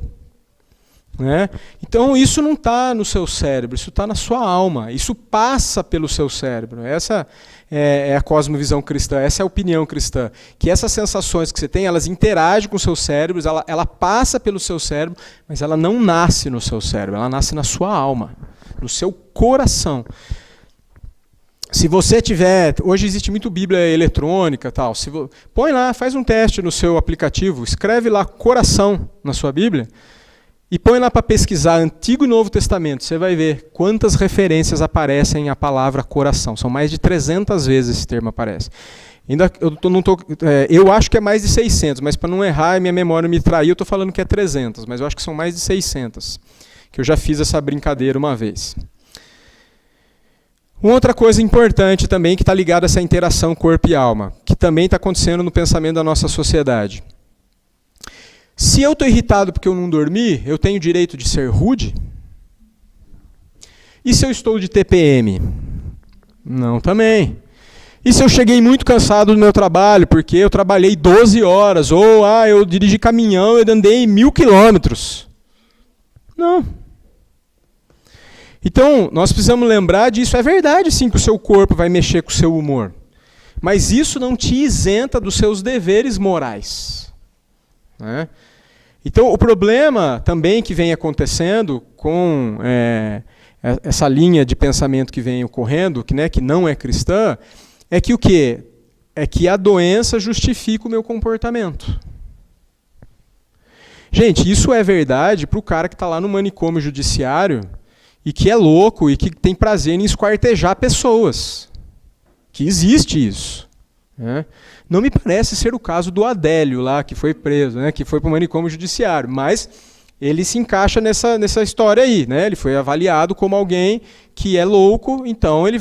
né? Então isso não está no seu cérebro, isso está na sua alma, isso passa pelo seu cérebro. Essa é a cosmovisão cristã, essa é a opinião cristã, que essas sensações que você tem, elas interagem com os seus cérebros, ela passa pelo seu cérebro, mas ela não nasce no seu cérebro, ela nasce na sua alma, no seu coração. Se você tiver, hoje existe muito Bíblia eletrônica, tal. Põe lá, faz um teste no seu aplicativo, escreve lá coração na sua Bíblia e põe lá para pesquisar Antigo e Novo Testamento. Você vai ver quantas referências aparecem à palavra coração. São mais de 300 vezes esse termo aparece. Eu acho que é mais de 600, mas para não errar e minha memória me trair, eu estou falando que é 300, mas eu acho que são mais de 600, que eu já fiz essa brincadeira uma vez. Uma outra coisa importante também que está ligada a essa interação corpo e alma, que também está acontecendo no pensamento da nossa sociedade. Se eu estou irritado porque eu não dormi, eu tenho o direito de ser rude? E se eu estou de TPM? Não, também. E se eu cheguei muito cansado do meu trabalho porque eu trabalhei 12 horas, ou eu dirigi caminhão e andei 1000 quilômetros? Não. Então, nós precisamos lembrar disso. É verdade, sim, que o seu corpo vai mexer com o seu humor. Mas isso não te isenta dos seus deveres morais. Né? Então, o problema também que vem acontecendo com essa linha de pensamento que vem ocorrendo, que não é cristã, é que o quê? É que a doença justifica o meu comportamento. Gente, isso é verdade para o cara que está lá no manicômio judiciário e que é louco e que tem prazer em esquartejar pessoas. Que existe isso. Né? Não me parece ser o caso do Adélio lá, que foi preso, né? Que foi para o manicômio judiciário, mas ele se encaixa nessa história aí. Né? Ele foi avaliado como alguém que é louco, então ele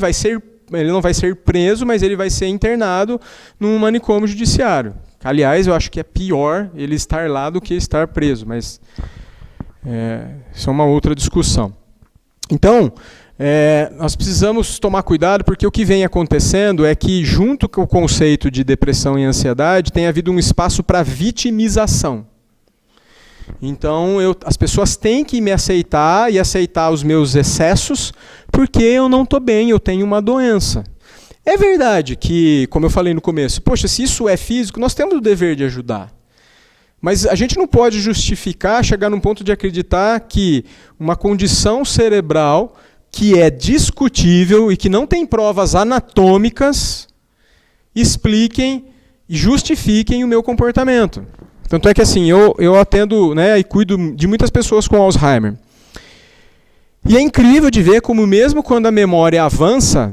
não vai ser preso, mas ele vai ser internado num manicômio judiciário. Aliás, eu acho que é pior ele estar lá do que estar preso, mas isso é uma outra discussão. Então, nós precisamos tomar cuidado, porque o que vem acontecendo é que, junto com o conceito de depressão e ansiedade, tem havido um espaço para vitimização. Então, as pessoas têm que me aceitar e aceitar os meus excessos, porque eu não estou bem, eu tenho uma doença. É verdade que, como eu falei no começo, poxa, se isso é físico, nós temos o dever de ajudar. Mas a gente não pode justificar, chegar num ponto de acreditar que uma condição cerebral que é discutível e que não tem provas anatômicas expliquem e justifiquem o meu comportamento. Tanto é que assim, eu atendo, né, e cuido de muitas pessoas com Alzheimer. E é incrível de ver como mesmo quando a memória avança,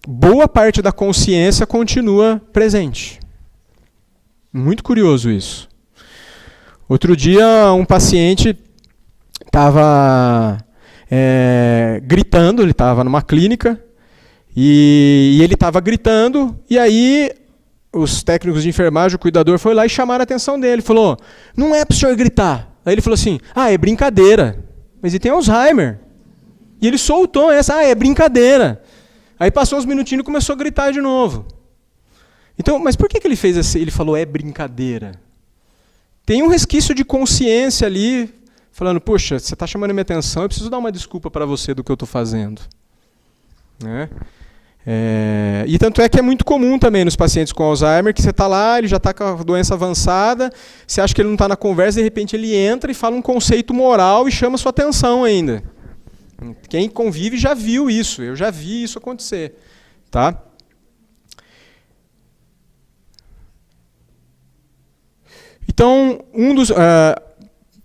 boa parte da consciência continua presente. Muito curioso isso. Outro dia, um paciente estava gritando, ele estava numa clínica, e ele estava gritando, e aí os técnicos de enfermagem, o cuidador, foi lá e chamaram a atenção dele. Falou, não é para o senhor gritar. Aí ele falou assim, é brincadeira. Mas ele tem Alzheimer. E ele soltou essa, é brincadeira. Aí passou uns minutinhos e começou a gritar de novo. Então, mas por que ele fez assim? Ele falou, é brincadeira. Tem um resquício de consciência ali, falando, poxa, você está chamando a minha atenção, eu preciso dar uma desculpa para você do que eu estou fazendo. Né? E tanto é que é muito comum também nos pacientes com Alzheimer, que você está lá, ele já está com a doença avançada, você acha que ele não está na conversa, de repente ele entra e fala um conceito moral e chama sua atenção ainda. Quem convive já viu isso, eu já vi isso acontecer. Tá? Então,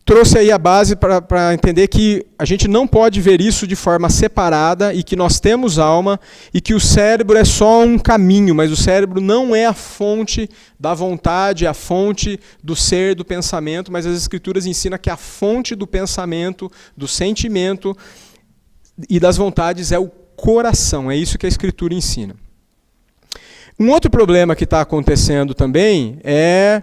trouxe aí a base para entender que a gente não pode ver isso de forma separada e que nós temos alma e que o cérebro é só um caminho, mas o cérebro não é a fonte da vontade, a fonte do ser, do pensamento, mas as Escrituras ensinam que a fonte do pensamento, do sentimento e das vontades é o coração, é isso que a Escritura ensina. Um outro problema que está acontecendo também é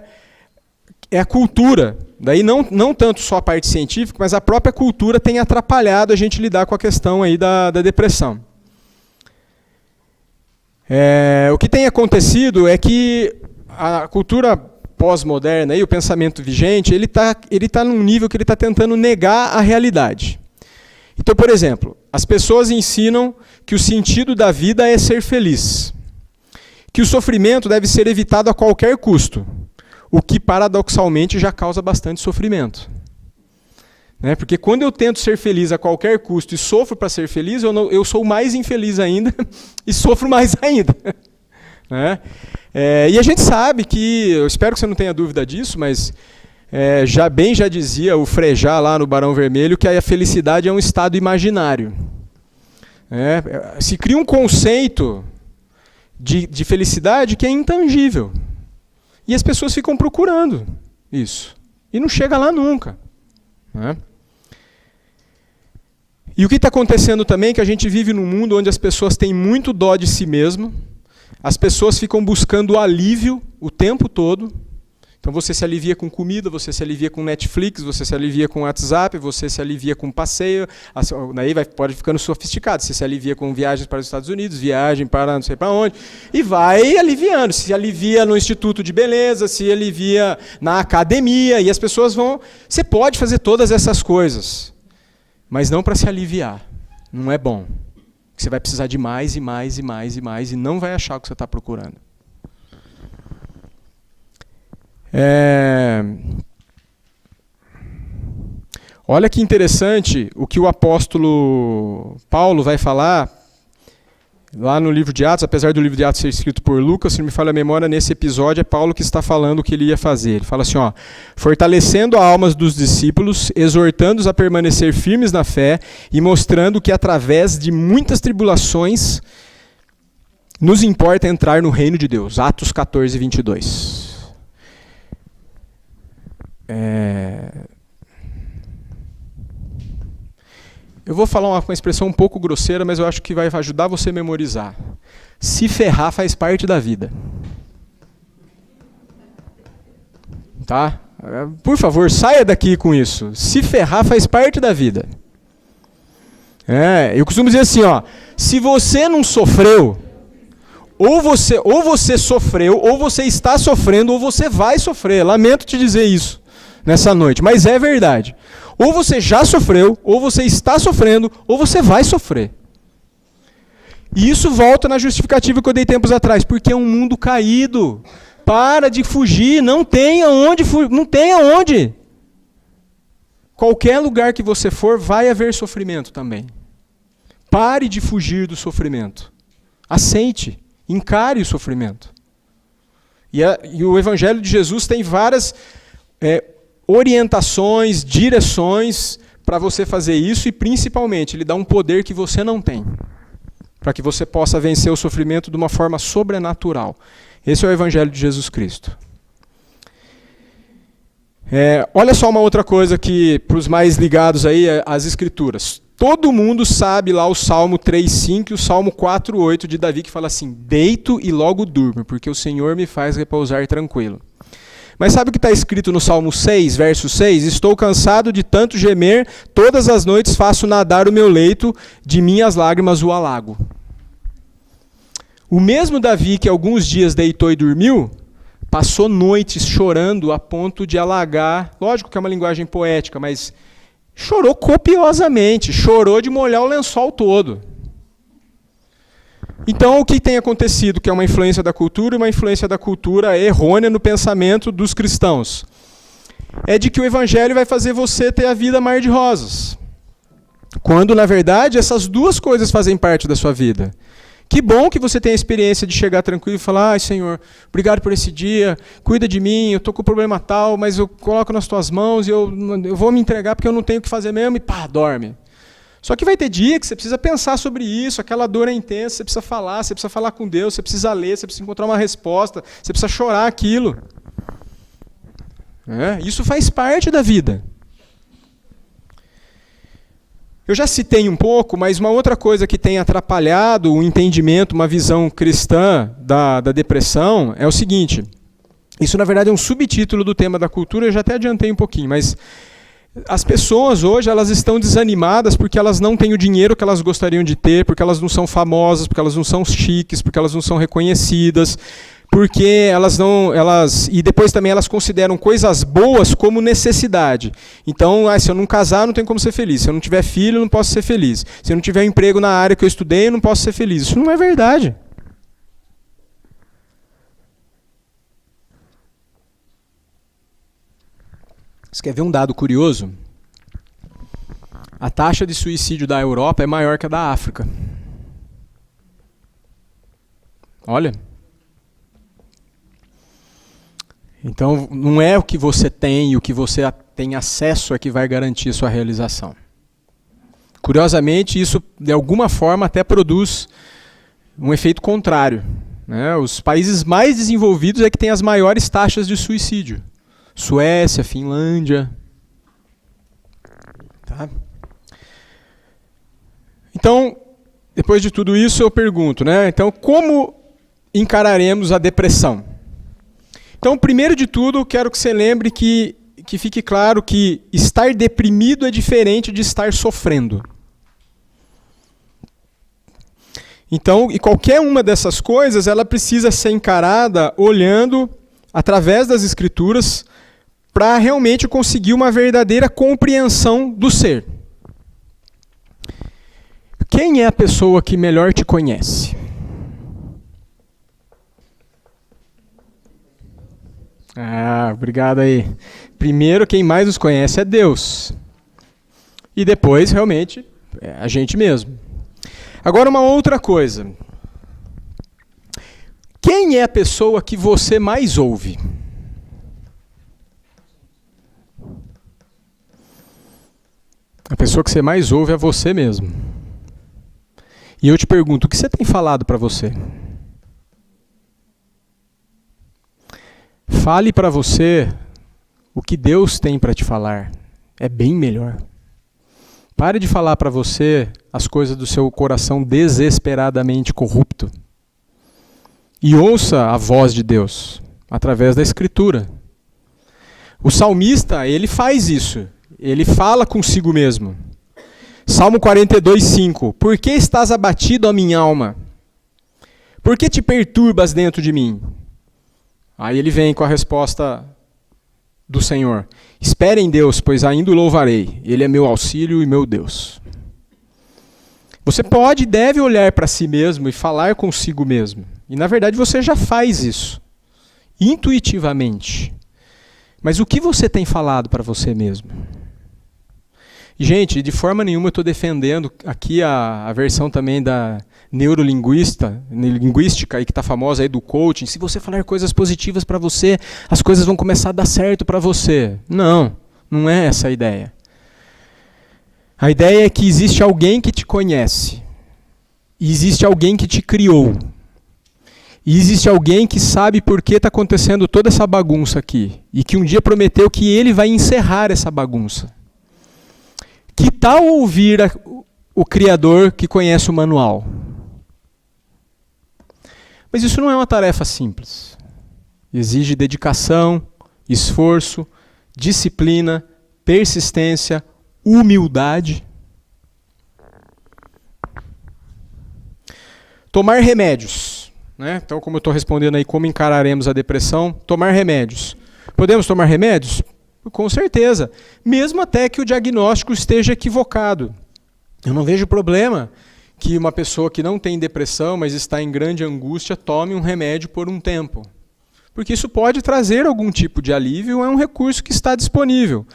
a cultura. Daí não tanto só a parte científica, mas a própria cultura tem atrapalhado a gente lidar com a questão aí da depressão. O que tem acontecido é que a cultura pós-moderna, aí, o pensamento vigente, ele tá num nível que ele está tentando negar a realidade. Então, por exemplo, as pessoas ensinam que o sentido da vida é ser feliz, que o sofrimento deve ser evitado a qualquer custo, o que paradoxalmente já causa bastante sofrimento. Né? Porque quando eu tento ser feliz a qualquer custo e sofro para ser feliz, eu sou mais infeliz ainda e sofro mais ainda. Né? E a gente sabe que, eu espero que você não tenha dúvida disso, mas já dizia o Frejá lá no Barão Vermelho que a felicidade é um estado imaginário. Se cria um conceito de felicidade que é intangível. E as pessoas ficam procurando isso. E não chega lá nunca. Né? E o que está acontecendo também é que a gente vive num mundo onde as pessoas têm muito dó de si mesmo, as pessoas ficam buscando alívio o tempo todo. Então você se alivia com comida, você se alivia com Netflix, você se alivia com WhatsApp, você se alivia com passeio, daí pode ficando sofisticado, você se alivia com viagens para os Estados Unidos, viagem para não sei para onde, e vai aliviando, se alivia no instituto de beleza, se alivia na academia, e as pessoas vão... Você pode fazer todas essas coisas, mas não para se aliviar, não é bom. Você vai precisar de mais e mais e mais e mais, e não vai achar o que você está procurando. Olha que interessante o que o apóstolo Paulo vai falar lá no livro de Atos, apesar do livro de Atos ser escrito por Lucas, se não me falha a memória, nesse episódio é Paulo que está falando o que ele ia fazer. Ele fala assim, fortalecendo as almas dos discípulos, exortando-os a permanecer firmes na fé e mostrando que através de muitas tribulações nos importa entrar no reino de Deus. Atos 14, 22. Eu vou falar uma expressão um pouco grosseira, mas eu acho que vai ajudar você a memorizar. Se ferrar faz parte da vida. Tá? Por favor, saia daqui com isso. Se ferrar faz parte da vida. Eu costumo dizer assim, se você não sofreu, ou você sofreu, ou você está sofrendo, ou você vai sofrer. Lamento te dizer isso nessa noite, mas é verdade. Ou você já sofreu, ou você está sofrendo, ou você vai sofrer. E isso volta na justificativa que eu dei tempos atrás, porque é um mundo caído. Para de fugir, não tem aonde fugir, não tem aonde. Qualquer lugar que você for, vai haver sofrimento também. Pare de fugir do sofrimento. Aceite, encare o sofrimento. E o Evangelho de Jesus tem várias orientações, direções para você fazer isso, e principalmente ele dá um poder que você não tem, para que você possa vencer o sofrimento de uma forma sobrenatural. Esse é o Evangelho de Jesus Cristo. Olha só uma outra coisa que, para os mais ligados aí às Escrituras, todo mundo sabe lá o Salmo 3,5 e o Salmo 4,8 de Davi, que fala assim, deito e logo durmo, porque o Senhor me faz repousar tranquilo. Mas sabe o que está escrito no Salmo 6, verso 6? Estou cansado de tanto gemer, todas as noites faço nadar o meu leito, de minhas lágrimas o alago. O mesmo Davi que alguns dias deitou e dormiu, passou noites chorando a ponto de alagar, lógico que é uma linguagem poética, mas chorou copiosamente, chorou de molhar o lençol todo. Então, o que tem acontecido, que é uma influência da cultura errônea no pensamento dos cristãos, é de que o Evangelho vai fazer você ter a vida mar de rosas. Quando, na verdade, essas duas coisas fazem parte da sua vida. Que bom que você tem a experiência de chegar tranquilo e falar, ai, Senhor, obrigado por esse dia, cuida de mim, eu estou com um problema tal, mas eu coloco nas tuas mãos e eu vou me entregar porque eu não tenho o que fazer mesmo, e pá, dorme. Só que vai ter dia que você precisa pensar sobre isso, aquela dor é intensa, você precisa falar com Deus, você precisa ler, você precisa encontrar uma resposta, você precisa chorar aquilo. Isso faz parte da vida. Eu já citei um pouco, mas uma outra coisa que tem atrapalhado o entendimento, uma visão cristã da depressão, é o seguinte. Isso, na verdade, é um subtítulo do tema da cultura, eu já até adiantei um pouquinho, mas as pessoas hoje elas estão desanimadas porque elas não têm o dinheiro que elas gostariam de ter, porque elas não são famosas, porque elas não são chiques, porque elas não são reconhecidas, porque e depois também elas consideram coisas boas como necessidade. Então, se eu não casar, não tem como ser feliz. Se eu não tiver filho, não posso ser feliz. Se eu não tiver emprego na área que eu estudei, não posso ser feliz. Isso não é verdade. Você quer ver um dado curioso? A taxa de suicídio da Europa é maior que a da África. Olha. Então, não é o que você tem e o que você tem acesso é que vai garantir sua realização. Curiosamente, isso, de alguma forma, até produz um efeito contrário. Né? Os países mais desenvolvidos é que têm as maiores taxas de suicídio. Suécia, Finlândia. Tá? Então, depois de tudo isso, eu pergunto, né? Então, como encararemos a depressão? Então, primeiro de tudo, quero que você lembre que fique claro que estar deprimido é diferente de estar sofrendo. Então, e qualquer uma dessas coisas, ela precisa ser encarada olhando através das Escrituras para realmente conseguir uma verdadeira compreensão do ser. Quem é a pessoa que melhor te conhece? Obrigado aí. Primeiro, quem mais nos conhece é Deus. E depois, realmente, é a gente mesmo. Agora, uma outra coisa. Quem é a pessoa que você mais ouve? A pessoa que você mais ouve é você mesmo. E eu te pergunto, o que você tem falado para você? Fale para você o que Deus tem para te falar. É bem melhor. Pare de falar para você as coisas do seu coração desesperadamente corrupto. E ouça a voz de Deus através da Escritura. O salmista, ele faz isso. Ele fala consigo mesmo. Salmo 42:5. Por que estás abatido, ó minha alma? Por que te perturbas dentro de mim? Aí ele vem com a resposta do Senhor. Espere em Deus, pois ainda o louvarei. Ele é meu auxílio e meu Deus. Você pode e deve olhar para si mesmo e falar consigo mesmo. E na verdade você já faz isso. Intuitivamente. Mas o que você tem falado para você mesmo? Gente, de forma nenhuma eu estou defendendo aqui a versão também da linguística aí que está famosa aí do coaching. Se você falar coisas positivas para você, as coisas vão começar a dar certo para você. Não, não é essa a ideia. A ideia é que existe alguém que te conhece. E existe alguém que te criou. E existe alguém que sabe por que está acontecendo toda essa bagunça aqui. E que um dia prometeu que ele vai encerrar essa bagunça. Que tal ouvir o Criador que conhece o manual? Mas isso não é uma tarefa simples. Exige dedicação, esforço, disciplina, persistência, humildade. Tomar remédios. Né? Então, como eu estou respondendo aí, como encararemos a depressão? Tomar remédios. Podemos tomar remédios? Com certeza. Mesmo até que o diagnóstico esteja equivocado. Eu não vejo problema que uma pessoa que não tem depressão, mas está em grande angústia, tome um remédio por um tempo. Porque isso pode trazer algum tipo de alívio, é um recurso que está disponível.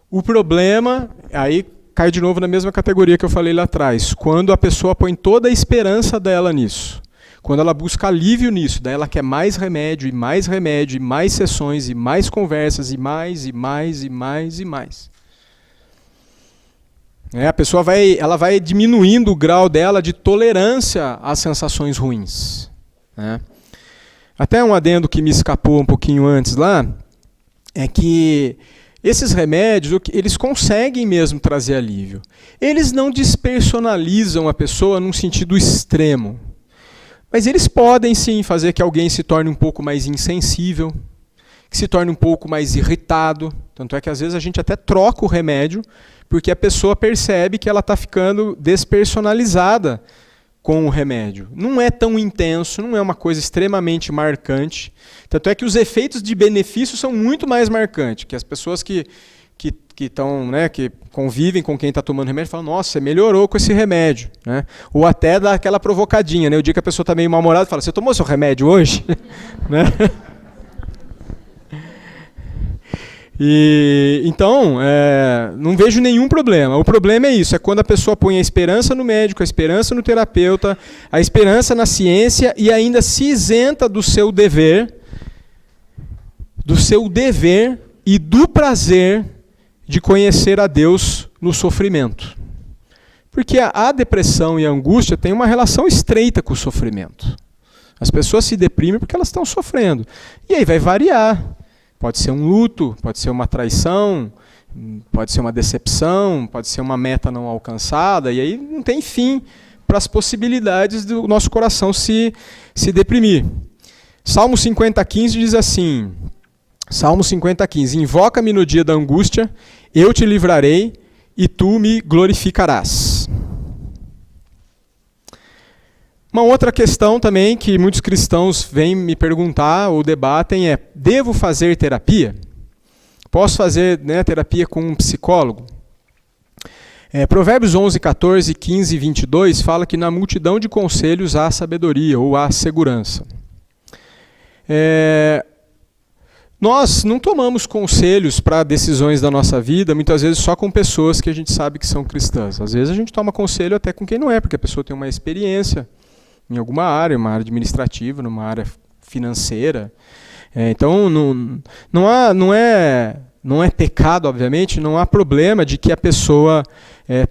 O problema, aí cai de novo na mesma categoria que eu falei lá atrás, quando a pessoa põe toda a esperança dela nisso. Quando ela busca alívio nisso, daí ela quer mais remédio, e mais sessões, e mais conversas, e mais. A pessoa ela vai diminuindo o grau dela de tolerância às sensações ruins. Né? Até um adendo que me escapou um pouquinho antes lá, é que esses remédios, eles conseguem mesmo trazer alívio. Eles não despersonalizam a pessoa num sentido extremo. Mas eles podem sim fazer que alguém se torne um pouco mais insensível, que se torne um pouco mais irritado. Tanto é que às vezes a gente até troca o remédio, porque a pessoa percebe que ela está ficando despersonalizada com o remédio. Não é tão intenso, não é uma coisa extremamente marcante. Tanto é que os efeitos de benefício são muito mais marcantes, que as pessoas que estão, né, que convivem com quem está tomando remédio falam, nossa, você melhorou com esse remédio. Né? Ou até dá aquela provocadinha, né? O dia que a pessoa está meio mal-humorada, fala, você tomou seu remédio hoje? Né? Então, não vejo nenhum problema. O problema é isso, é quando a pessoa põe a esperança no médico, a esperança no terapeuta, a esperança na ciência e ainda se isenta do seu dever e do prazer de conhecer a Deus no sofrimento. Porque a depressão e a angústia têm uma relação estreita com o sofrimento. As pessoas se deprimem porque elas estão sofrendo. E aí vai variar. Pode ser um luto, pode ser uma traição, pode ser uma decepção, pode ser uma meta não alcançada, e aí não tem fim para as possibilidades do nosso coração se deprimir. Salmo 50:15 diz assim, Salmo 50:15, invoca-me no dia da angústia, eu te livrarei e tu me glorificarás. Uma outra questão também que muitos cristãos vêm me perguntar ou debatem é, devo fazer terapia? Posso fazer, né, terapia com um psicólogo? Provérbios 11, 14, 15 e 22 fala que na multidão de conselhos há sabedoria ou há segurança. Nós não tomamos conselhos para decisões da nossa vida, muitas vezes só com pessoas que a gente sabe que são cristãs. Às vezes a gente toma conselho até com quem não é, porque a pessoa tem uma experiência em alguma área, uma área administrativa, numa área financeira. Então, não é pecado, obviamente, não há problema de que a pessoa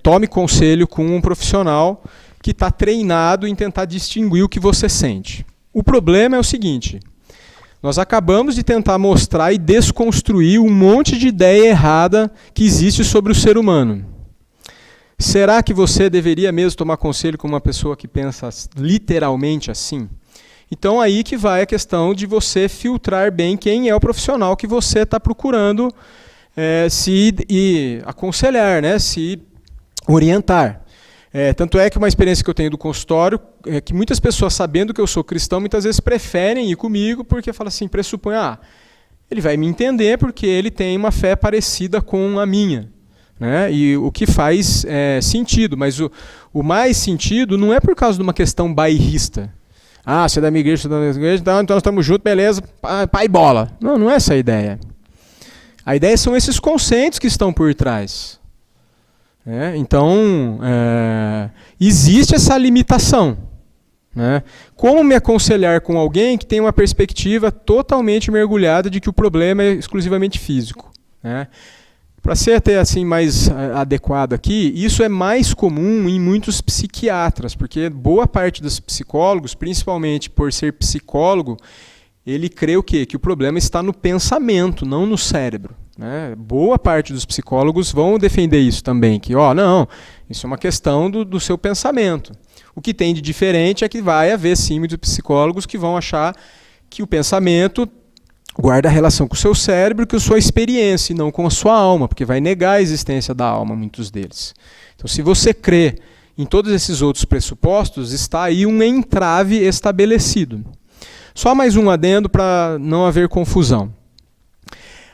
tome conselho com um profissional que está treinado em tentar distinguir o que você sente. O problema é o seguinte, nós acabamos de tentar mostrar e desconstruir um monte de ideia errada que existe sobre o ser humano. Será que você deveria mesmo tomar conselho com uma pessoa que pensa literalmente assim? Então aí que vai a questão de você filtrar bem quem é o profissional que você está procurando se aconselhar, né? Se orientar. Tanto é que uma experiência que eu tenho do consultório é que muitas pessoas, sabendo que eu sou cristão, muitas vezes preferem ir comigo porque fala assim, pressupõe, ele vai me entender porque ele tem uma fé parecida com a minha. Né? E o que faz sentido, mas o mais sentido não é por causa de uma questão bairrista. Você é da minha igreja, então nós estamos juntos, beleza, pai bola. Não é essa a ideia. A ideia são esses conceitos que estão por trás. Então, existe essa limitação. Né? Como me aconselhar com alguém que tem uma perspectiva totalmente mergulhada de que o problema é exclusivamente físico? Né? Para ser até assim mais adequado aqui, isso é mais comum em muitos psiquiatras, porque boa parte dos psicólogos, principalmente por ser psicólogo, ele crê o quê? Que o problema está no pensamento, não no cérebro. Né? Boa parte dos psicólogos vão defender isso também, que não, isso é uma questão do seu pensamento. O que tem de diferente é que vai haver sim muitos psicólogos que vão achar que o pensamento guarda relação com o seu cérebro, com a sua experiência, e não com a sua alma, porque vai negar a existência da alma, muitos deles. Então, se você crê em todos esses outros pressupostos, está aí um entrave estabelecido. Só mais um adendo para não haver confusão.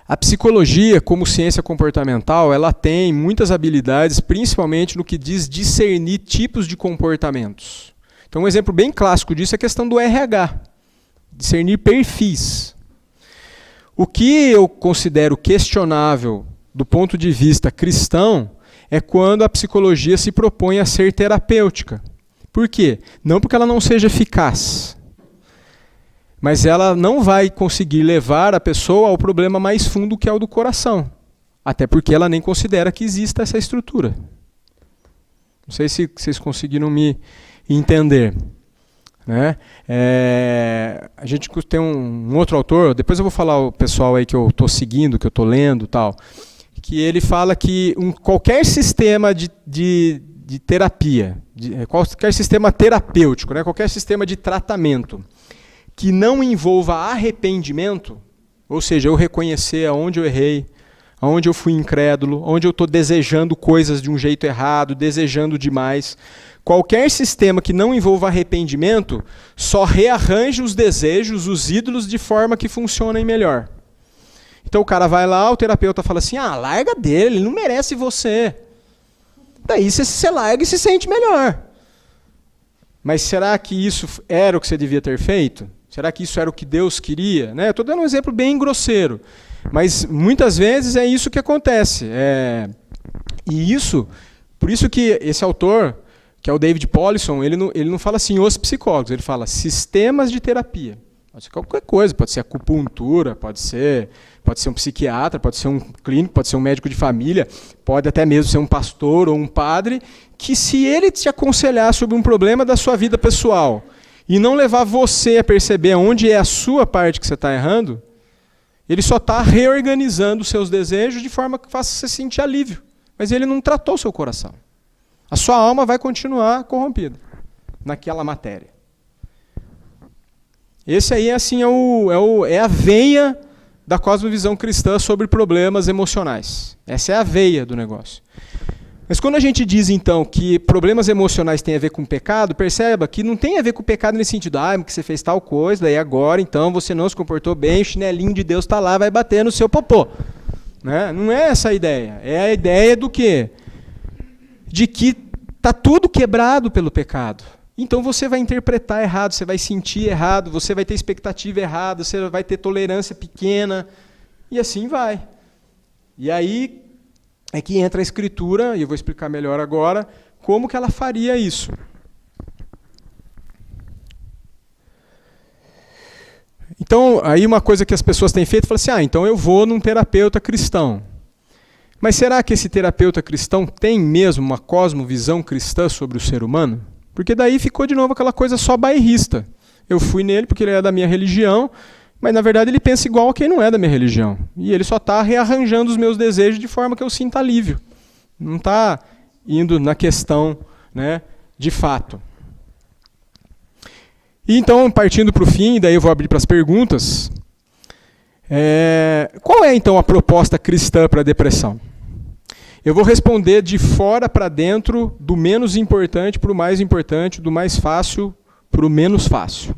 A psicologia, como ciência comportamental, ela tem muitas habilidades, principalmente no que diz discernir tipos de comportamentos. Então, um exemplo bem clássico disso é a questão do RH, discernir perfis. O que eu considero questionável do ponto de vista cristão é quando a psicologia se propõe a ser terapêutica. Por quê? Não porque ela não seja eficaz, mas ela não vai conseguir levar a pessoa ao problema mais fundo, que é o do coração. Até porque ela nem considera que exista essa estrutura. Não sei se vocês conseguiram me entender. Né? A gente tem um outro autor, depois eu vou falar o pessoal aí que eu estou seguindo, que eu estou lendo, tal, que ele fala que qualquer sistema de terapia, qualquer sistema terapêutico, né, qualquer sistema de tratamento que não envolva arrependimento, ou seja, eu reconhecer aonde eu errei, onde eu fui incrédulo, onde eu estou desejando coisas de um jeito errado, desejando demais. Qualquer sistema que não envolva arrependimento só rearranja os desejos, os ídolos, de forma que funcionem melhor. Então o cara vai lá, o terapeuta fala assim, larga dele, ele não merece você. Daí você larga e se sente melhor. Mas será que isso era o que você devia ter feito? Será que isso era o que Deus queria? Né? Eu estou dando um exemplo bem grosseiro. Mas muitas vezes é isso que acontece. E por isso que esse autor, que é o David Powlison, ele não fala assim, os psicólogos, ele fala sistemas de terapia. Pode ser qualquer coisa, pode ser acupuntura, pode ser um psiquiatra, pode ser um clínico, pode ser um médico de família, pode até mesmo ser um pastor ou um padre, que se ele te aconselhar sobre um problema da sua vida pessoal e não levar você a perceber onde é a sua parte que você está errando, ele só está reorganizando os seus desejos de forma que faça você sentir alívio. Mas ele não tratou o seu coração. A sua alma vai continuar corrompida naquela matéria. Esse aí assim, é a veia da cosmovisão cristã sobre problemas emocionais. Essa é a veia do negócio. Mas quando a gente diz, então, que problemas emocionais têm a ver com pecado, perceba que não tem a ver com pecado nesse sentido. Porque você fez tal coisa, daí agora, então, você não se comportou bem, o chinelinho de Deus está lá, vai bater no seu popô. Né? Não é essa a ideia. É a ideia do quê? De que está tudo quebrado pelo pecado. Então você vai interpretar errado, você vai sentir errado, você vai ter expectativa errada, você vai ter tolerância pequena, e assim vai. E aí é que entra a Escritura, e eu vou explicar melhor agora, como que ela faria isso. Então, aí uma coisa que as pessoas têm feito, falam assim, então eu vou num terapeuta cristão. Mas será que esse terapeuta cristão tem mesmo uma cosmovisão cristã sobre o ser humano? Porque daí ficou de novo aquela coisa só bairrista. Eu fui nele porque ele é da minha religião, mas na verdade ele pensa igual a quem não é da minha religião. E ele só está rearranjando os meus desejos de forma que eu sinta alívio. Não está indo na questão, né, de fato. E então, partindo para o fim, daí eu vou abrir para as perguntas. Qual é então a proposta cristã para a depressão? Eu vou responder de fora para dentro, do menos importante para o mais importante, do mais fácil para o menos fácil.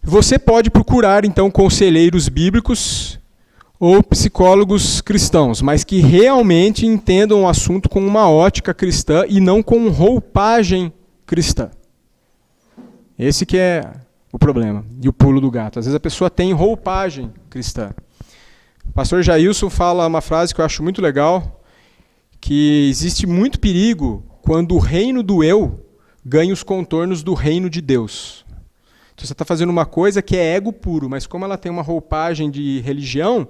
Você pode procurar, então, conselheiros bíblicos ou psicólogos cristãos, mas que realmente entendam o assunto com uma ótica cristã e não com roupagem cristã. Esse que é o problema e o pulo do gato. Às vezes a pessoa tem roupagem cristã. O pastor Jailson fala uma frase que eu acho muito legal, que existe muito perigo quando o reino do eu ganha os contornos do reino de Deus. Então você está fazendo uma coisa que é ego puro, mas como ela tem uma roupagem de religião,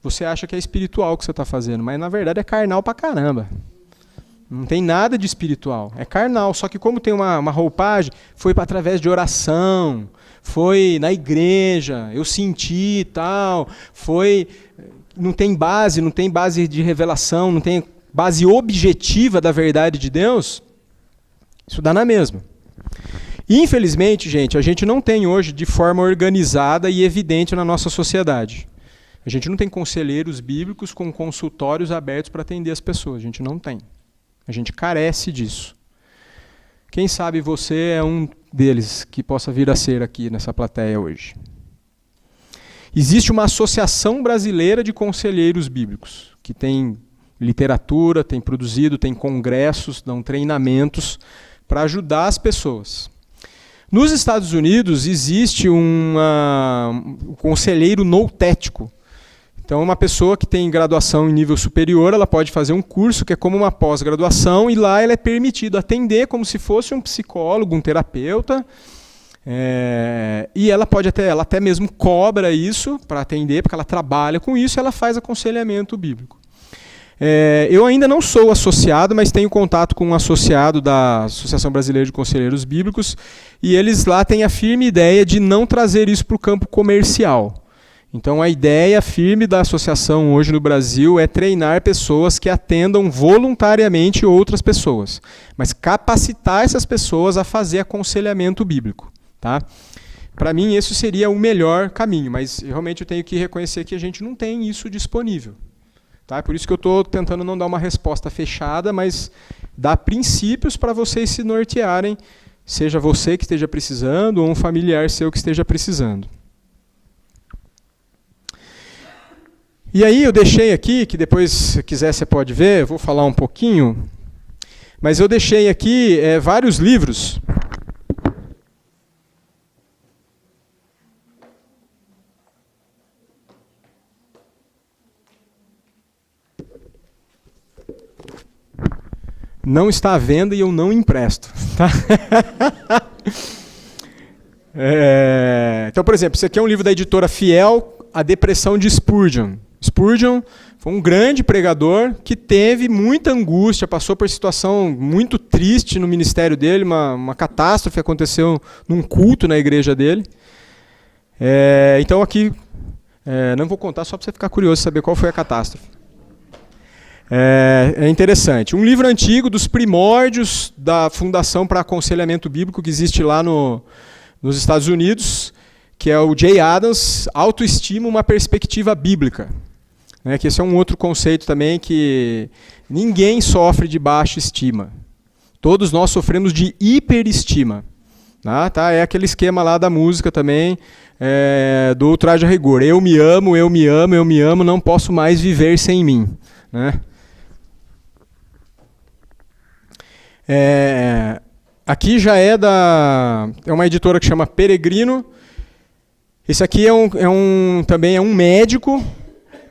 você acha que é espiritual o que você está fazendo, mas na verdade é carnal pra caramba. Não tem nada de espiritual, é carnal, só que como tem uma roupagem, foi através de oração, foi na igreja, eu senti e tal, não tem base de revelação, não tem base objetiva da verdade de Deus, isso dá na mesma. Infelizmente, gente, a gente não tem hoje de forma organizada e evidente na nossa sociedade. A gente não tem conselheiros bíblicos com consultórios abertos para atender as pessoas, a gente não tem. A gente carece disso. Quem sabe você é um deles que possa vir a ser aqui nessa plateia hoje. Existe uma associação brasileira de conselheiros bíblicos, que tem literatura, tem produzido, tem congressos, dão treinamentos para ajudar as pessoas. Nos Estados Unidos existe um conselheiro noutético. Então, uma pessoa que tem graduação em nível superior, ela pode fazer um curso que é como uma pós-graduação, e lá ela é permitido atender como se fosse um psicólogo, um terapeuta, e ela até mesmo cobra isso para atender, porque ela trabalha com isso, e ela faz aconselhamento bíblico. Eu ainda não sou associado, mas tenho contato com um associado da Associação Brasileira de Conselheiros Bíblicos, e eles lá têm a firme ideia de não trazer isso para o campo comercial. Então a ideia firme da associação hoje no Brasil é treinar pessoas que atendam voluntariamente outras pessoas, mas capacitar essas pessoas a fazer aconselhamento bíblico. Tá? para mim, esse seria o melhor caminho, mas realmente eu tenho que reconhecer que a gente não tem isso disponível. Tá? É por isso que eu estou tentando não dar uma resposta fechada, mas dar princípios para vocês se nortearem, seja você que esteja precisando ou um familiar seu que esteja precisando. E aí eu deixei aqui, que depois, se quiser, você pode ver, eu vou falar um pouquinho, mas eu deixei aqui vários livros. Não está à venda e eu não empresto. Tá? Então, por exemplo, esse aqui é um livro da editora Fiel, A Depressão de Spurgeon. Spurgeon foi um grande pregador que teve muita angústia, passou por situação muito triste no ministério dele, uma catástrofe aconteceu num culto na igreja dele. Então aqui, não vou contar só para você ficar curioso saber qual foi a catástrofe. É interessante. Um livro antigo dos primórdios da Fundação para Aconselhamento Bíblico que existe lá nos Estados Unidos, que é o Jay Adams, Autoestima, uma Perspectiva Bíblica. Que esse é um outro conceito também, que ninguém sofre de baixa estima. Todos nós sofremos de hiperestima. Tá? É aquele esquema lá da música também, do Traje a Rigor. Eu me amo, eu me amo, eu me amo, não posso mais viver sem mim. Né? Aqui já é uma editora que chama Peregrino. Esse aqui também é um médico,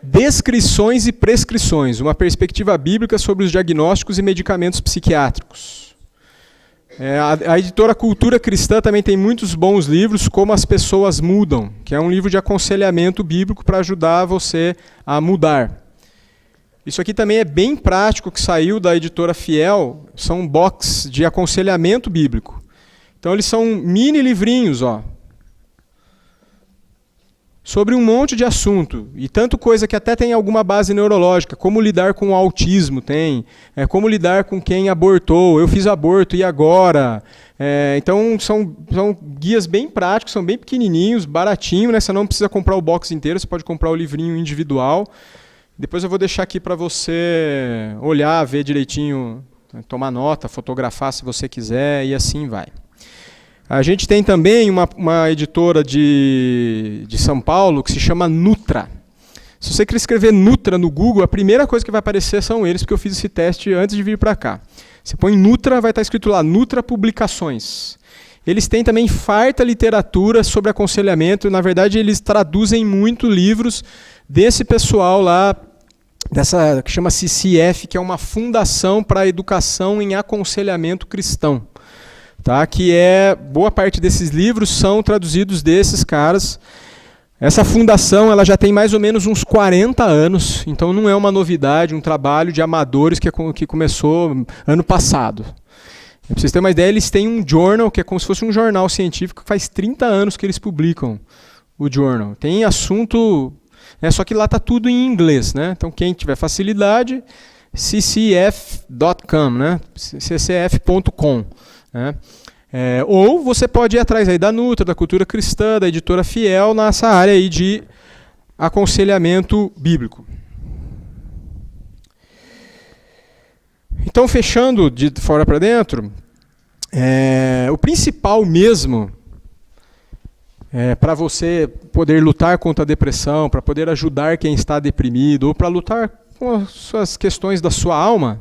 Descrições e Prescrições, uma perspectiva bíblica sobre os diagnósticos e medicamentos psiquiátricos. A editora Cultura Cristã também tem muitos bons livros, como As Pessoas Mudam, que é um livro de aconselhamento bíblico para ajudar você a mudar. Isso aqui também é bem prático, que saiu da editora Fiel, são box de aconselhamento bíblico. Então eles são mini livrinhos, sobre um monte de assunto, e tanto coisa que até tem alguma base neurológica, como lidar com o autismo, como lidar com quem abortou, eu fiz aborto, e agora? Então são guias bem práticos, são bem pequenininhos, baratinho, né? Você não precisa comprar o box inteiro, você pode comprar o livrinho individual. Depois eu vou deixar aqui para você olhar, ver direitinho, tomar nota, fotografar se você quiser, e assim vai. A gente tem também uma editora de São Paulo que se chama Nutra. Se você quer escrever Nutra no Google, a primeira coisa que vai aparecer são eles, porque eu fiz esse teste antes de vir para cá. Você põe Nutra, vai estar escrito lá, Nutra Publicações. Eles têm também farta literatura sobre aconselhamento, na verdade eles traduzem muito livros desse pessoal lá, dessa que chama CCF, que é uma fundação para a educação em aconselhamento cristão. Tá? Que boa parte desses livros são traduzidos desses caras. Essa fundação ela já tem mais ou menos uns 40 anos, então não é uma novidade, um trabalho de amadores que começou ano passado. Para vocês terem uma ideia, eles têm um journal, que é como se fosse um jornal científico, que faz 30 anos que eles publicam o journal. Tem assunto, só que lá está tudo em inglês. Né? Então quem tiver facilidade, ccf.com, né? ccf.com. Né? Ou você pode ir atrás aí da Nutra, da Cultura Cristã, da Editora Fiel, nessa área aí de aconselhamento bíblico. Então, fechando de fora para dentro, o principal mesmo para você poder lutar contra a depressão, para poder ajudar quem está deprimido, ou para lutar com as suas questões da sua alma,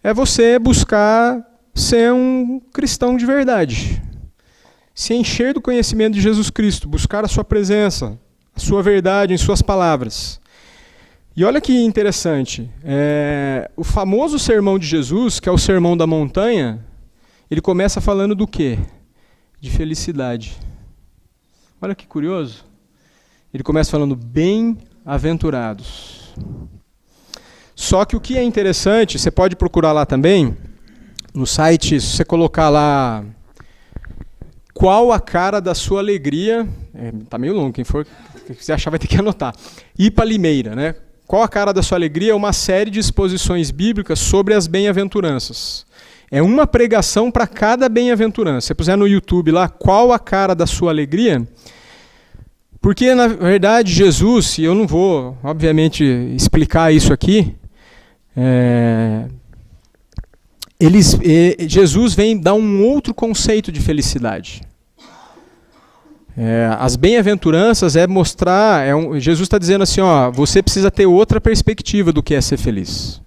é você buscar ser um cristão de verdade. Se encher do conhecimento de Jesus Cristo, buscar a sua presença, a sua verdade em suas palavras. E olha que interessante, o famoso sermão de Jesus, que é o Sermão da Montanha, ele começa falando do quê? De felicidade. Olha que curioso. Ele começa falando bem-aventurados. Só que o que é interessante, você pode procurar lá também, no site, se você colocar lá, qual a cara da sua alegria, tá meio longo, quem quiser achar vai ter que anotar, Ipa Limeira, né? Qual a cara da sua alegria é uma série de exposições bíblicas sobre as bem-aventuranças. É uma pregação para cada bem-aventurança. Se você puser no YouTube lá, qual a cara da sua alegria? Porque, na verdade, Jesus, e eu não vou, obviamente, explicar isso aqui, Jesus vem dar um outro conceito de felicidade. As bem-aventuranças é mostrar, Jesus está dizendo assim, ó, você precisa ter outra perspectiva do que é ser feliz.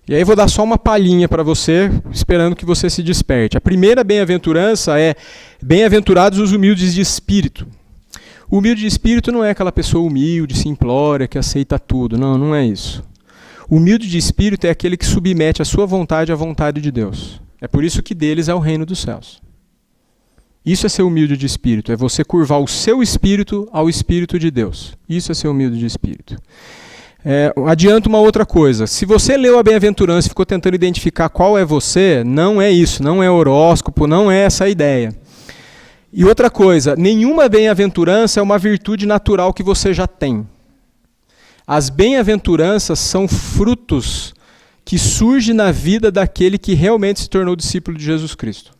E aí eu vou dar só uma palhinha para você, esperando que você se desperte. A primeira bem-aventurança é, bem-aventurados os humildes de espírito. O humilde de espírito não é aquela pessoa humilde, simplória, que aceita tudo. Não, não é isso. O humilde de espírito é aquele que submete a sua vontade à vontade de Deus. É por isso que deles é o reino dos céus. Isso é ser humilde de espírito, é você curvar o seu espírito ao espírito de Deus. Isso é ser humilde de espírito. Adianto uma outra coisa. Se você leu a bem-aventurança e ficou tentando identificar qual é você, não é isso, não é horóscopo, não é essa a ideia. E outra coisa, nenhuma bem-aventurança é uma virtude natural que você já tem. As bem-aventuranças são frutos que surgem na vida daquele que realmente se tornou discípulo de Jesus Cristo.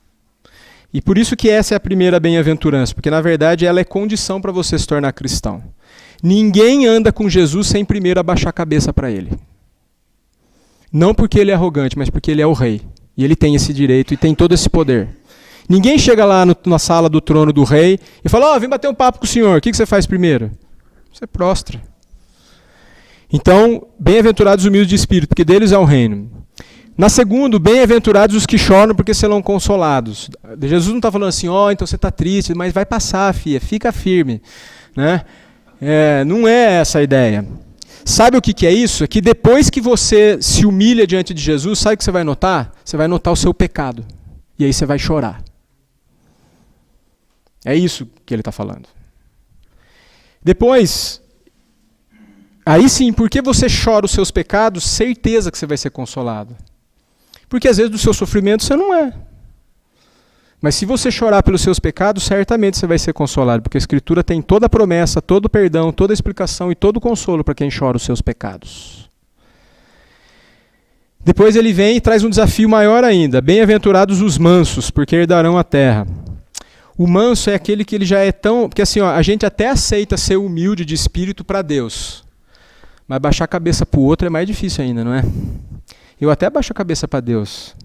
E por isso que essa é a primeira bem-aventurança, porque na verdade ela é condição para você se tornar cristão. Ninguém anda com Jesus sem primeiro abaixar a cabeça para ele. Não porque ele é arrogante, mas porque ele é o rei. E ele tem esse direito e tem todo esse poder. Ninguém chega lá na sala do trono do rei e fala, vim bater um papo com o senhor, o que você faz primeiro? Você prostra. Então, bem-aventurados os humildes de espírito, porque deles é o reino. Na segunda, bem-aventurados os que choram, porque serão consolados. Jesus não está falando assim, então você está triste, mas vai passar, filha, fica firme. Né? Não é essa a ideia. Sabe o que é isso? É que depois que você se humilha diante de Jesus, sabe o que você vai notar? Você vai notar o seu pecado. E aí você vai chorar. É isso que ele está falando. Depois, aí sim, porque você chora os seus pecados, certeza que você vai ser consolado. Porque às vezes do seu sofrimento você não é. Mas se você chorar pelos seus pecados, certamente você vai ser consolado, porque a Escritura tem toda a promessa, todo o perdão, toda a explicação e todo o consolo para quem chora os seus pecados. Depois ele vem e traz um desafio maior ainda. Bem-aventurados os mansos, porque herdarão a terra. O manso é aquele que ele já é tão... Porque assim, a gente até aceita ser humilde de espírito para Deus, mas baixar a cabeça para o outro é mais difícil ainda, não é? Eu até abaixo a cabeça para Deus,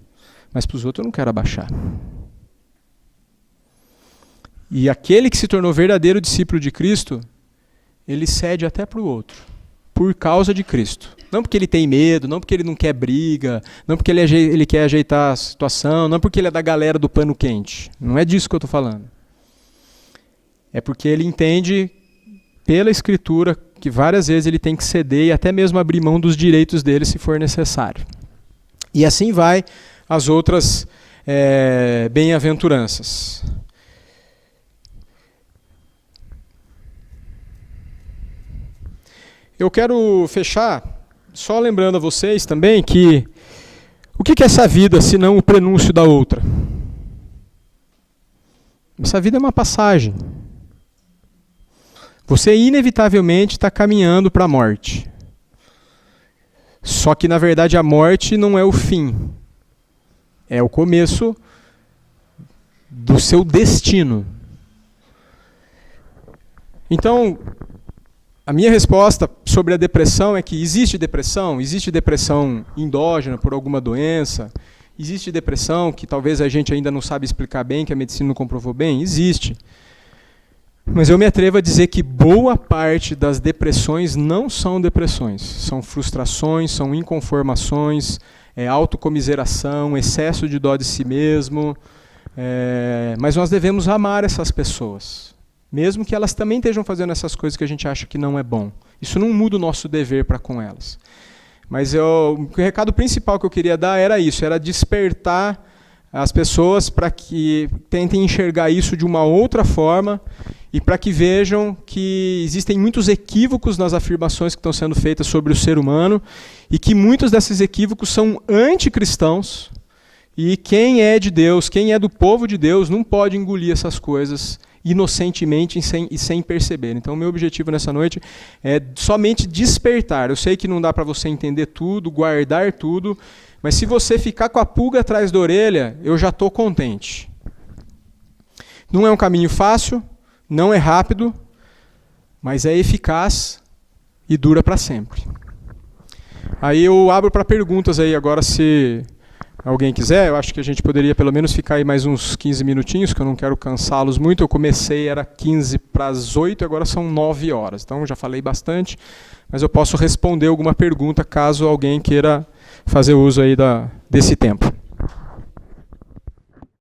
mas para os outros eu não quero abaixar. E aquele que se tornou verdadeiro discípulo de Cristo, ele cede até para o outro, por causa de Cristo. Não porque ele tem medo, não porque ele não quer briga, não porque ele quer ajeitar a situação, não porque ele é da galera do pano quente. Não é disso que eu estou falando. É porque ele entende, pela Escritura, que várias vezes ele tem que ceder e até mesmo abrir mão dos direitos dele se for necessário. E assim vai as outras bem-aventuranças. Eu quero fechar só lembrando a vocês também que o que é essa vida se não o prenúncio da outra? Essa vida é uma passagem. Você inevitavelmente está caminhando para a morte. Só que, na verdade, a morte não é o fim. É o começo do seu destino. Então, a minha resposta sobre a depressão é que existe depressão endógena por alguma doença, existe depressão que talvez a gente ainda não sabe explicar bem, que a medicina não comprovou bem, existe. Mas eu me atrevo a dizer que boa parte das depressões não são depressões. São frustrações, são inconformações, autocomiseração, excesso de dó de si mesmo. Mas nós devemos amar essas pessoas, mesmo que elas também estejam fazendo essas coisas que a gente acha que não é bom. Isso não muda o nosso dever para com elas. Mas o recado principal que eu queria dar era isso, era despertar as pessoas para que tentem enxergar isso de uma outra forma e para que vejam que existem muitos equívocos nas afirmações que estão sendo feitas sobre o ser humano e que muitos desses equívocos são anticristãos e quem é de Deus, quem é do povo de Deus, não pode engolir essas coisas inocentemente e sem perceber. Então, o meu objetivo nessa noite é somente despertar. Eu sei que não dá para você entender tudo, guardar tudo, mas se você ficar com a pulga atrás da orelha, eu já estou contente. Não é um caminho fácil, não é rápido, mas é eficaz e dura para sempre. Aí eu abro para perguntas aí agora, se alguém quiser. Eu acho que a gente poderia pelo menos ficar aí mais uns 15 minutinhos, que eu não quero cansá-los muito. Eu comecei, era 15 para as 8, agora são 9 horas. Então já falei bastante, mas eu posso responder alguma pergunta caso alguém queira fazer uso aí desse tempo.